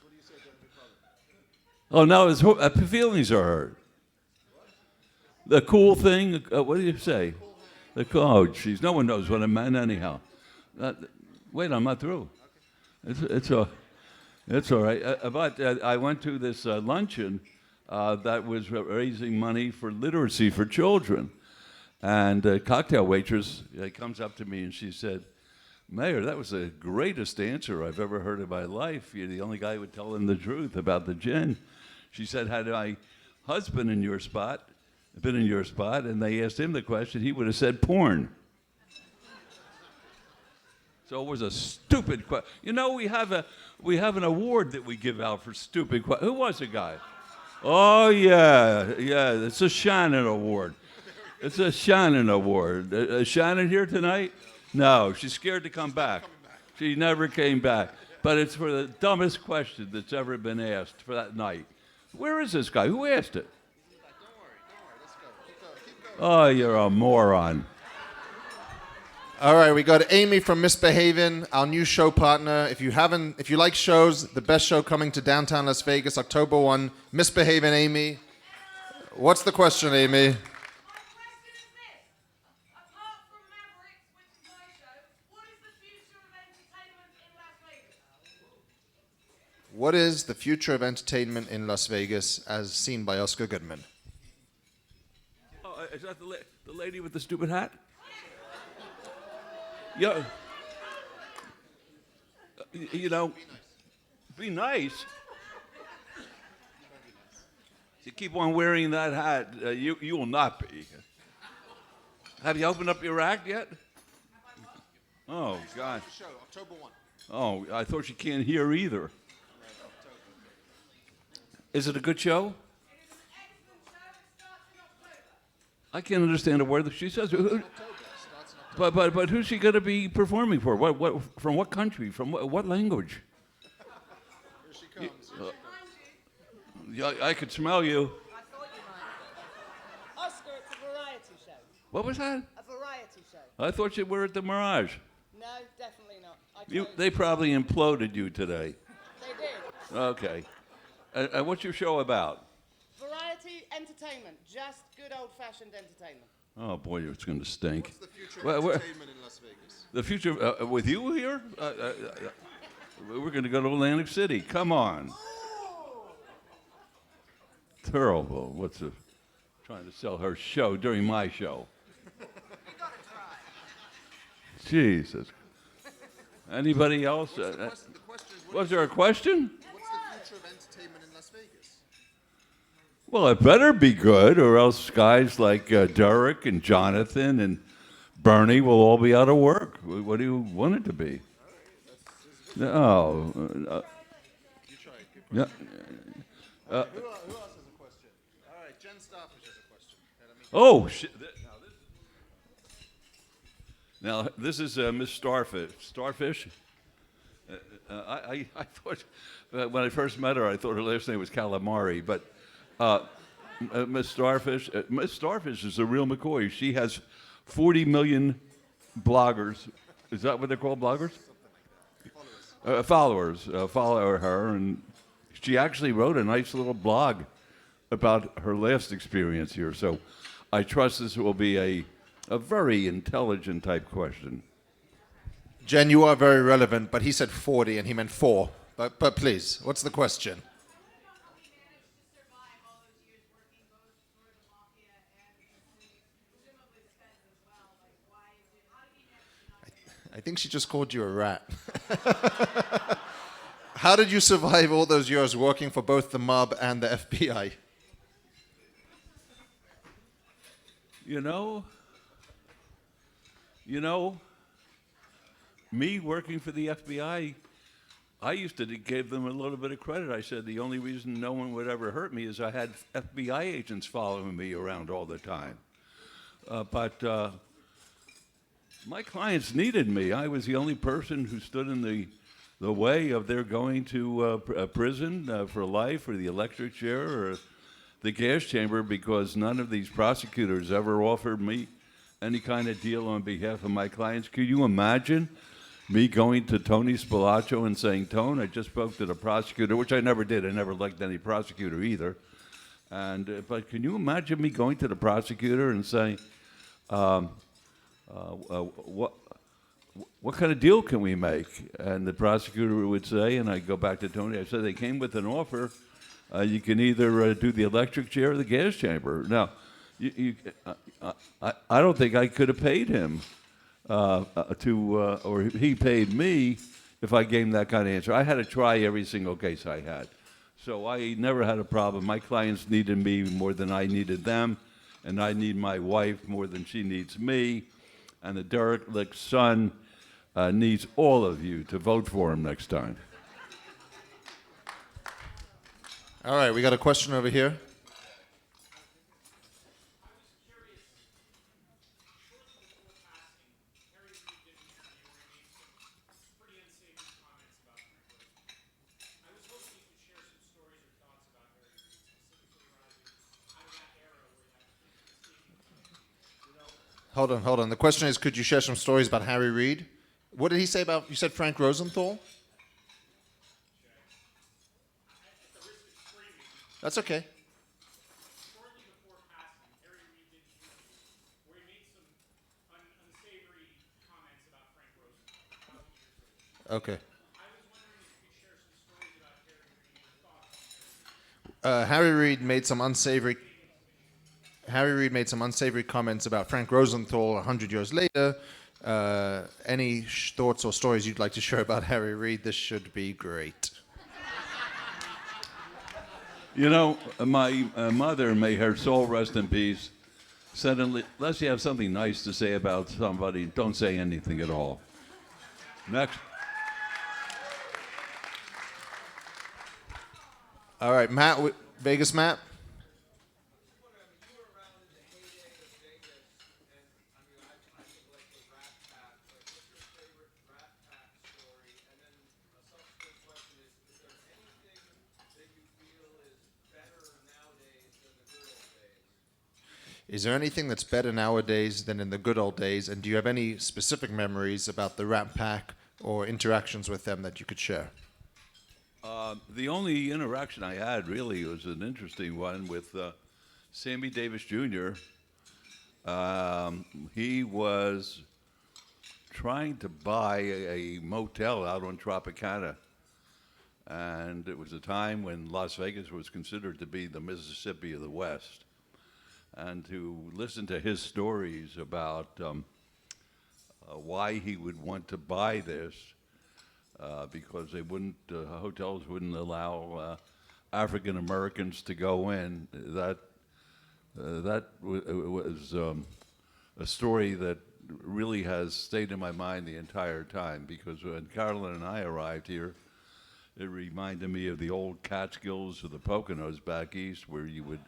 What do you say at the end of your column? Oh, no, his feelings are hurt. The cool thing, what do you say? Oh, jeez, no one knows what it meant anyhow. Wait, I'm not through. It's all right. But I went to this luncheon that was raising money for literacy for children. And a cocktail waitress comes up to me and she said, Mayor, that was the greatest answer I've ever heard in my life. You're the only guy who would tell them the truth about the gin. She said, had my husband been in your spot, and they asked him the question, he would have said porn. So it was a stupid question. You know, we have an award that we give out for stupid questions. Who was the guy? Oh, yeah, it's a Shannon Award. It's a Shannon Award. Is Shannon here tonight? No, she's scared to come back. She never came back. But it's for the dumbest question that's ever been asked for that night. Where is this guy? Who asked it? Don't worry. Let's go. Keep going. Oh, you're a moron. All right, we got Amy from Misbehaving, our new show partner. If you like shows, the best show coming to downtown Las Vegas, October 1, Misbehaving Amy. What's the question, Amy? What is the future of entertainment in Las Vegas as seen by Oscar Goodman? Oh, is that the lady with the stupid hat? Yeah. You know, be nice. If you keep on wearing that hat, you will not be. Have you opened up your rack yet? Oh, God. Show, October 1. Oh, I thought you can't hear either. Is it a good show? I can't understand a word that she says. But who's she going to be performing for? What? From what country? From what language? Here she comes. I could smell you. I thought you might. Oscar, it's a variety show. What was that? A variety show. I thought you were at the Mirage. No, definitely not. They probably imploded you today. They did. Okay. And what's your show about? Variety entertainment. Just good old-fashioned entertainment. Oh, boy, it's going to stink. What's the future of entertainment in Las Vegas? The future, with you here? We're going to go to Atlantic City. Come on. Terrible. Trying to sell her show during my show. You gotta try. Jesus. Anybody else? The question is, Was there a question? what's the future of entertainment in Las Vegas? Well, it better be good, or else guys like Derek and Jonathan and Bernie will all be out of work. What do you want it to be? No. You try it. Yeah. Who else has a question? All right, Jen Starfish has a question. Oh, shit. Now, this is Miss Starfish. Starfish? I thought, when I first met her, I thought her last name was Calamari, but Miss Starfish is a real McCoy. She has 40 million bloggers. Is that what they're called, bloggers? Followers follow her, and she actually wrote a nice little blog about her last experience here. So I trust this will be a very intelligent type question. Jen, you are very relevant, but he said 40 and he meant 4. But please, what's the question? I think she just called you a rat. How did you survive all those years working for both the mob and the FBI? You know, me working for the FBI, I used to give them a little bit of credit. I said the only reason no one would ever hurt me is I had FBI agents following me around all the time. But my clients needed me. I was the only person who stood in the way of their going to prison for life, or the electric chair, or the gas chamber, because none of these prosecutors ever offered me any kind of deal on behalf of my clients. Could you imagine me going to Tony Spilaccio and saying, Tone, I just spoke to the prosecutor, which I never did. I never liked any prosecutor either. But can you imagine me going to the prosecutor and saying, what kind of deal can we make? And the prosecutor would say, and I'd go back to Tony, I said, they came with an offer. You can either do the electric chair or the gas chamber. Now, I don't think I could have paid him or he paid me if I gave him that kind of answer. I had to try every single case I had. So I never had a problem. My clients needed me more than I needed them, and I need my wife more than she needs me. And the derelict son needs all of you to vote for him next time. All right, we got a question over here. Hold on. The question is, could you share some stories about Harry Reid? What did he say about, you said Frank Rosenthal? That's okay. Shortly before passing, Harry Reid did an interview where he made some unsavory comments about Frank Rosenthal 1,000 years ago. Okay. I was wondering if you could share some stories about Harry Reid, your thoughts on Harry Reid. Harry Reid made some unsavory comments about Frank Rosenthal 100 years later. Any thoughts or stories you'd like to share about Harry Reid? This should be great. You know, my mother, may her soul rest in peace, said, unless you have something nice to say about somebody, don't say anything at all. Next. All right, Matt, Vegas Matt. Is there anything that's better nowadays than in the good old days? And do you have any specific memories about the Rat Pack or interactions with them that you could share? The only interaction I had really was an interesting one with Sammy Davis Jr. He was trying to buy a motel out on Tropicana. And it was a time when Las Vegas was considered to be the Mississippi of the West. And to listen to his stories about why he would want to buy this, because they wouldn't, hotels wouldn't allow African Americans to go in. That was a story that really has stayed in my mind the entire time, because when Carolyn and I arrived here, it reminded me of the old Catskills or the Poconos back east, where you would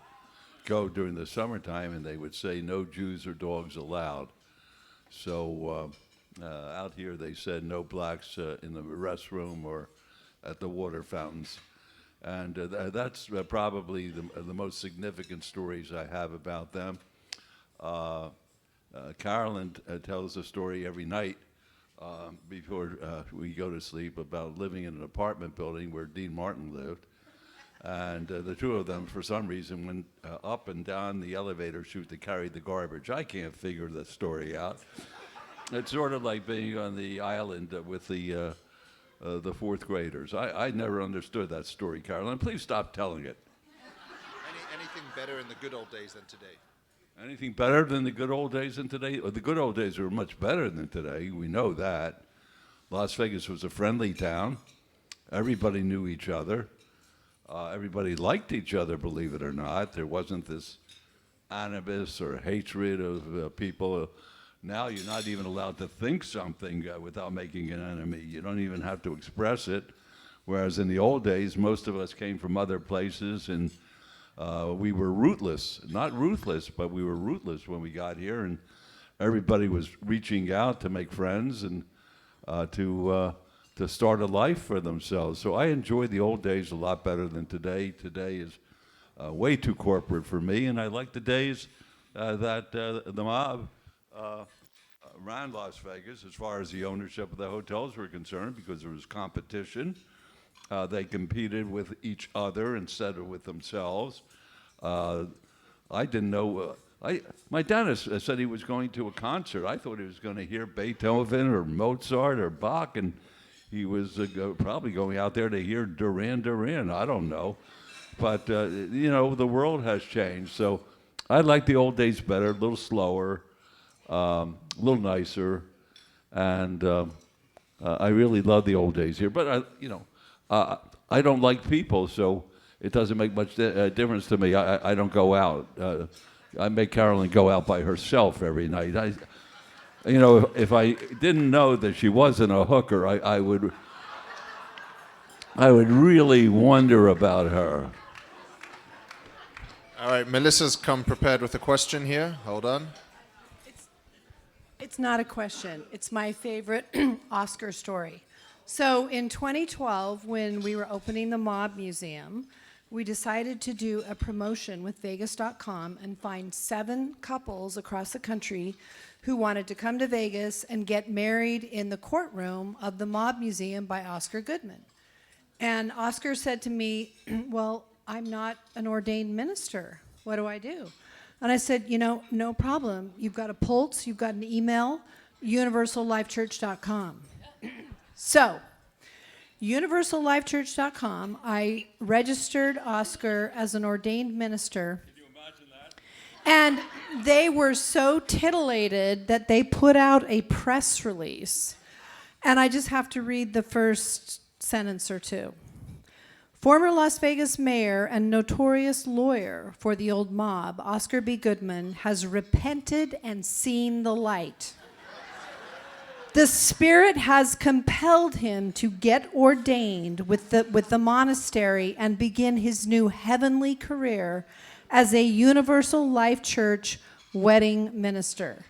go during the summertime and they would say no Jews or dogs allowed. So out here they said no blacks in the restroom or at the water fountains. And that's probably the most significant stories I have about them. Carolyn tells a story every night before we go to sleep about living in an apartment building where Dean Martin lived. And the two of them, for some reason, went up and down the elevator chute that carried the garbage. I can't figure the story out. It's sort of like being on the island with the fourth graders. I never understood that story, Carolyn. Please stop telling it. Anything better in the good old days than today? Anything better than the good old days than today? Well, the good old days were much better than today. We know that. Las Vegas was a friendly town. Everybody knew each other. Everybody liked each other, believe it or not. There wasn't this animus or hatred of people. Now you're not even allowed to think something without making an enemy. You don't even have to express it. Whereas in the old days, most of us came from other places, and we were rootless. Not ruthless, but we were rootless when we got here, and everybody was reaching out to make friends and to start a life for themselves. So I enjoy the old days a lot better than today. Today is way too corporate for me, and I like the days that the mob ran Las Vegas as far as the ownership of the hotels were concerned, because there was competition. They competed with each other instead of with themselves. I didn't know My dentist said he was going to a concert. I thought he was going to hear Beethoven or Mozart or Bach, and he was probably going out there to hear Duran Duran. I don't know. But, the world has changed. So I like the old days better, a little slower, a little nicer. And I really love the old days here. But, I don't like people, so it doesn't make much difference to me. I don't go out. I make Carolyn go out by herself every night. If I didn't know that she wasn't a hooker, I would really wonder about her. All right, Melissa's come prepared with a question here. Hold on. It's not a question. It's my favorite Oscar story. So in 2012, when we were opening the Mob Museum, we decided to do a promotion with Vegas.com and find 7 couples across the country who wanted to come to Vegas and get married in the courtroom of the Mob Museum by Oscar Goodman. And Oscar said to me, well, I'm not an ordained minister. What do I do? And I said, no problem. You've got a pulse, you've got an email, universallifechurch.com. So, universallifechurch.com, I registered Oscar as an ordained minister. Can you imagine that? And they were so titillated that they put out a press release. And I just have to read the first sentence or two. Former Las Vegas mayor and notorious lawyer for the old mob, Oscar B. Goodman, has repented and seen the light. The Spirit has compelled him to get ordained with the monastery and begin his new heavenly career as a Universal Life Church wedding minister.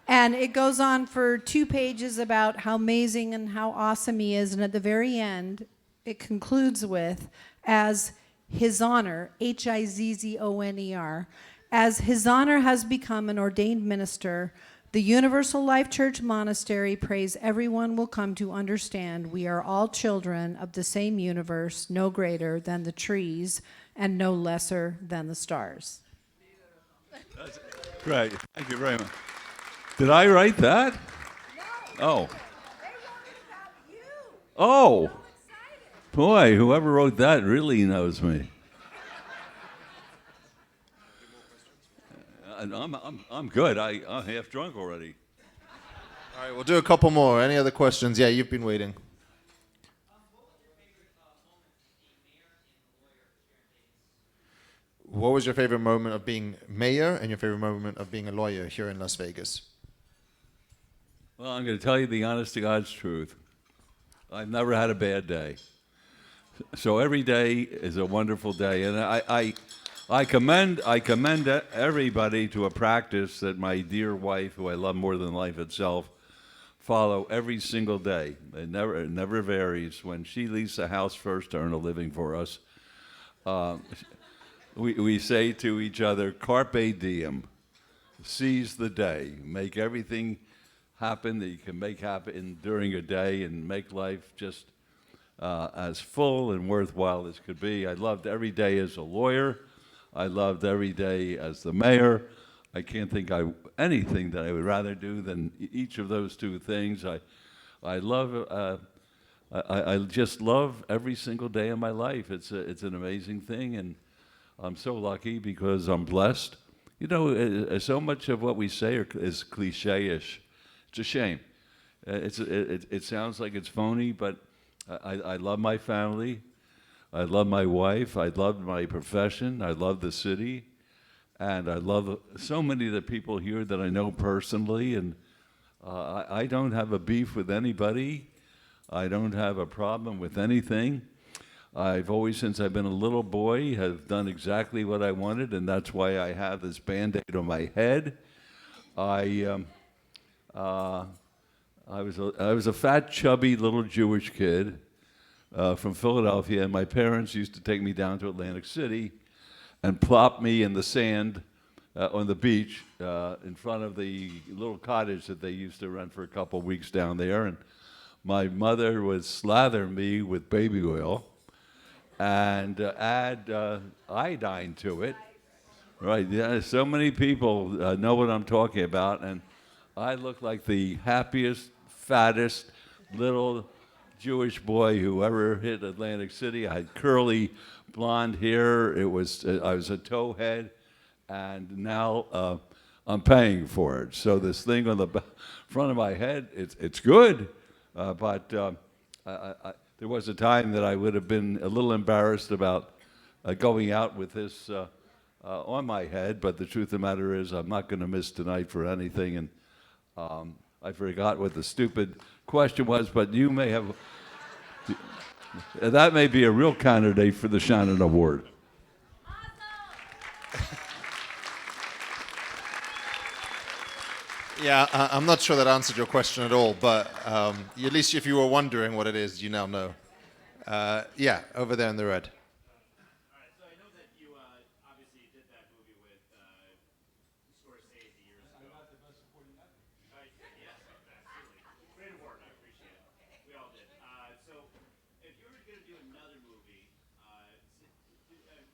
And it goes on for 2 pages about how amazing and how awesome he is. And at the very end, it concludes with, as his honor, Hizzoner, as his honor has become an ordained minister, the Universal Life Church Monastery prays everyone will come to understand we are all children of the same universe, no greater than the trees and no lesser than the stars. That's great. Thank you very much. Did I write that? No. Oh. They wrote it about you. Oh. So excited. Boy, whoever wrote that really knows me. I'm good. I'm half drunk already. All right, we'll do a couple more. Any other questions? Yeah, you've been waiting. What was your favorite moment of being mayor and your favorite moment of being a lawyer here in Las Vegas? Well, I'm going to tell you the honest to God's truth. I've never had a bad day. So every day is a wonderful day, and I commend everybody to a practice that my dear wife, who I love more than life itself, follow every single day. It never varies. When she leaves the house first to earn a living for us, we say to each other, "Carpe diem," seize the day, make everything happen that you can make happen during a day, and make life just as full and worthwhile as could be. I loved every day as a lawyer. I loved every day as the mayor. I can't think anything that I would rather do than each of those 2 things. I just love every single day of my life. It's an amazing thing, and I'm so lucky because I'm blessed. So much of what we say is cliche-ish. It's a shame. It sounds like it's phony, but I love my family. I love my wife. I love my profession. I love the city. And I love so many of the people here that I know personally. And I don't have a beef with anybody. I don't have a problem with anything. I've always, since I've been a little boy, have done exactly what I wanted, and that's why I have this Band-Aid on my head. I was a fat, chubby little Jewish kid from Philadelphia, and my parents used to take me down to Atlantic City and plop me in the sand on the beach in front of the little cottage that they used to rent for a couple of weeks down there. And my mother would slather me with baby oil and add iodine to it, Right, yeah, so many people know what I'm talking about, and I look like the happiest, fattest little Jewish boy who ever hit Atlantic City. I had curly blonde hair. I was a towhead, and now I'm paying for it. So this thing on the front of my head, it's good, but there was a time that I would have been a little embarrassed about going out with this on my head, but the truth of the matter is I'm not going to miss tonight for anything, and I forgot what the stupid question was, but you may have, that may be a real candidate for the Shannon Award. Yeah, I'm not sure that answered your question at all, but at least if you were wondering what it is, you now know. Yeah, over there in the red. All right, so I know that you obviously did that movie with Scorsese years ago. I got the best supporting actor. Yes, absolutely. Great award, I appreciate it. We all did. So if you were going to do another movie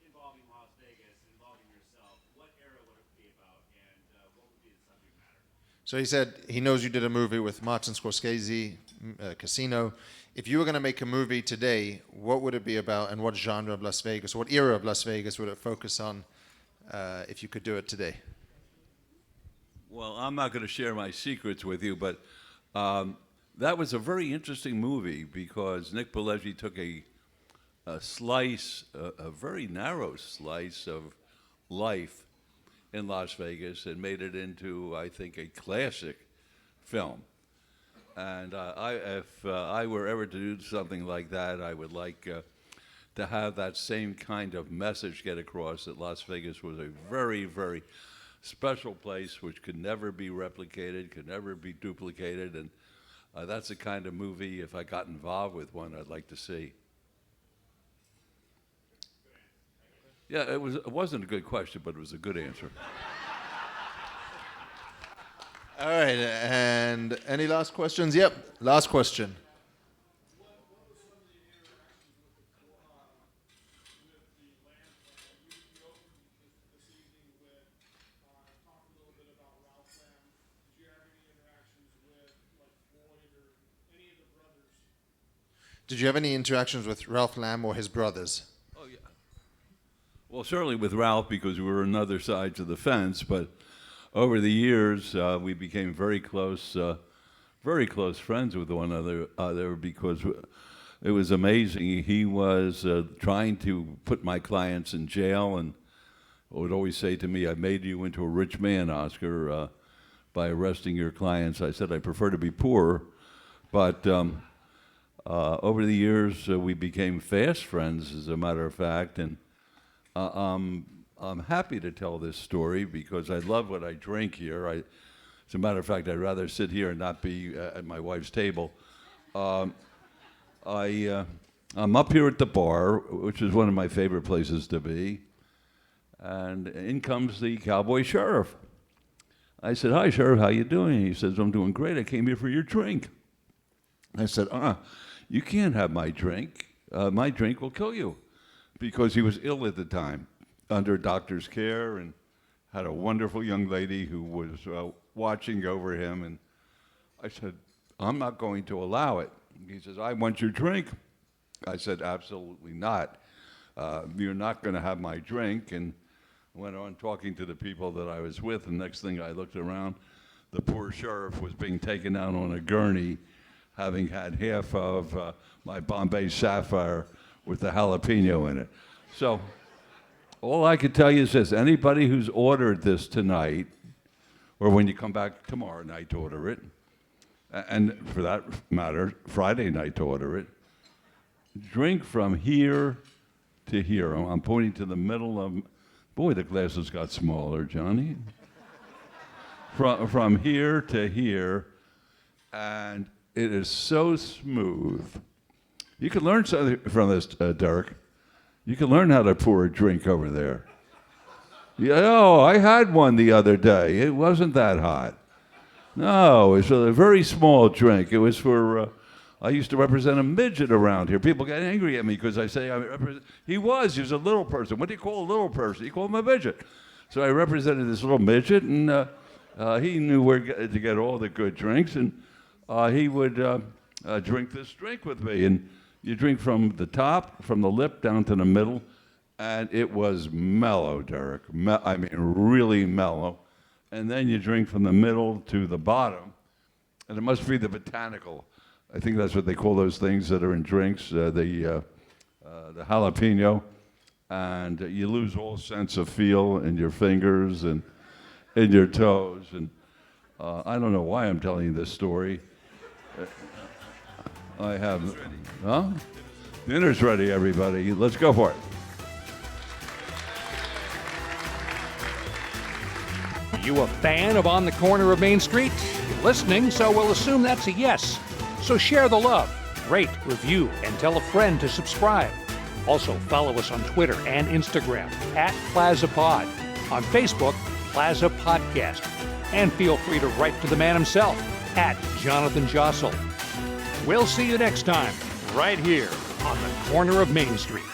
involving Las Vegas, involving yourself, what era would it be about, and what would be the subject matter? So he said he knows you did a movie with Martin Scorsese, Casino. If you were going to make a movie today, what would it be about, and what genre of Las Vegas, or what era of Las Vegas would it focus on if you could do it today? Well, I'm not going to share my secrets with you, but that was a very interesting movie because Nick Pileggi took a slice, a very narrow slice of life in Las Vegas and made it into, I think, a classic film. And if I were ever to do something like that, I would like to have that same kind of message get across that Las Vegas was a very, very special place which could never be replicated, could never be duplicated, and that's the kind of movie, if I got involved with one, I'd like to see. Yeah, it wasn't a good question, but it was a good answer. All right, and any last questions? Yep, last question. Did you have any interactions with Ralph Lamb or his brothers? Oh, yeah. Well, certainly with Ralph, because we were on other sides of the fence, but over the years, we became very close friends with one another because it was amazing. He was trying to put my clients in jail and would always say to me, I made you into a rich man, Oscar, by arresting your clients. I said, I prefer to be poor, but over the years, we became fast friends, as a matter of fact, and I'm happy to tell this story because I love what I drink here. As a matter of fact, I'd rather sit here and not be at my wife's table. I'm up here at the bar, which is one of my favorite places to be, and in comes the Cowboy sheriff. I said, hi, Sheriff, how you doing? He says, I'm doing great. I came here for your drink. I said, you can't have my drink. My drink will kill you. Because he was ill at the time, under doctor's care, and had a wonderful young lady who was watching over him. And I said, I'm not going to allow it. He says, I want your drink. I said, absolutely not. You're not going to have my drink. And went on talking to the people that I was with. And next thing I looked around, the poor sheriff was being taken out on a gurney, having had half of my Bombay Sapphire with the jalapeno in it. So all I could tell you is this: anybody who's ordered this tonight, or when you come back tomorrow night to order it, and for that matter, Friday night to order it, drink from here to here. I'm pointing to the middle of, boy, the glasses got smaller, Johnny. From here to here, and it is so smooth. You can learn something from this, Derek. You can learn how to pour a drink over there. Yeah, oh, I had one the other day. It wasn't that hot. No, it was a very small drink. It was for, I used to represent a midget around here. People get angry at me because I say I represent. He was a little person. What do you call a little person? You call him a midget. So I represented this little midget, and he knew where to get all the good drinks, and he would drink this drink with me. And you drink from the top, from the lip down to the middle, and it was mellow, Derek. I mean, really mellow. And then you drink from the middle to the bottom, and it must be the botanical. I think that's what they call those things that are in drinks, the jalapeno. And you lose all sense of feel in your fingers and in your toes. And I don't know why I'm telling you this story. I have, huh? Dinner's ready, everybody. Let's go for it. You a fan of On the Corner of Main Street? You're listening, so we'll assume that's a yes. So share the love, rate, review, and tell a friend to subscribe. Also, follow us on Twitter and Instagram @PlazaPod, on Facebook, Plaza Podcast, and feel free to write to the man himself @Jonathan Jossel. We'll see you next time, right here on the corner of Main Street.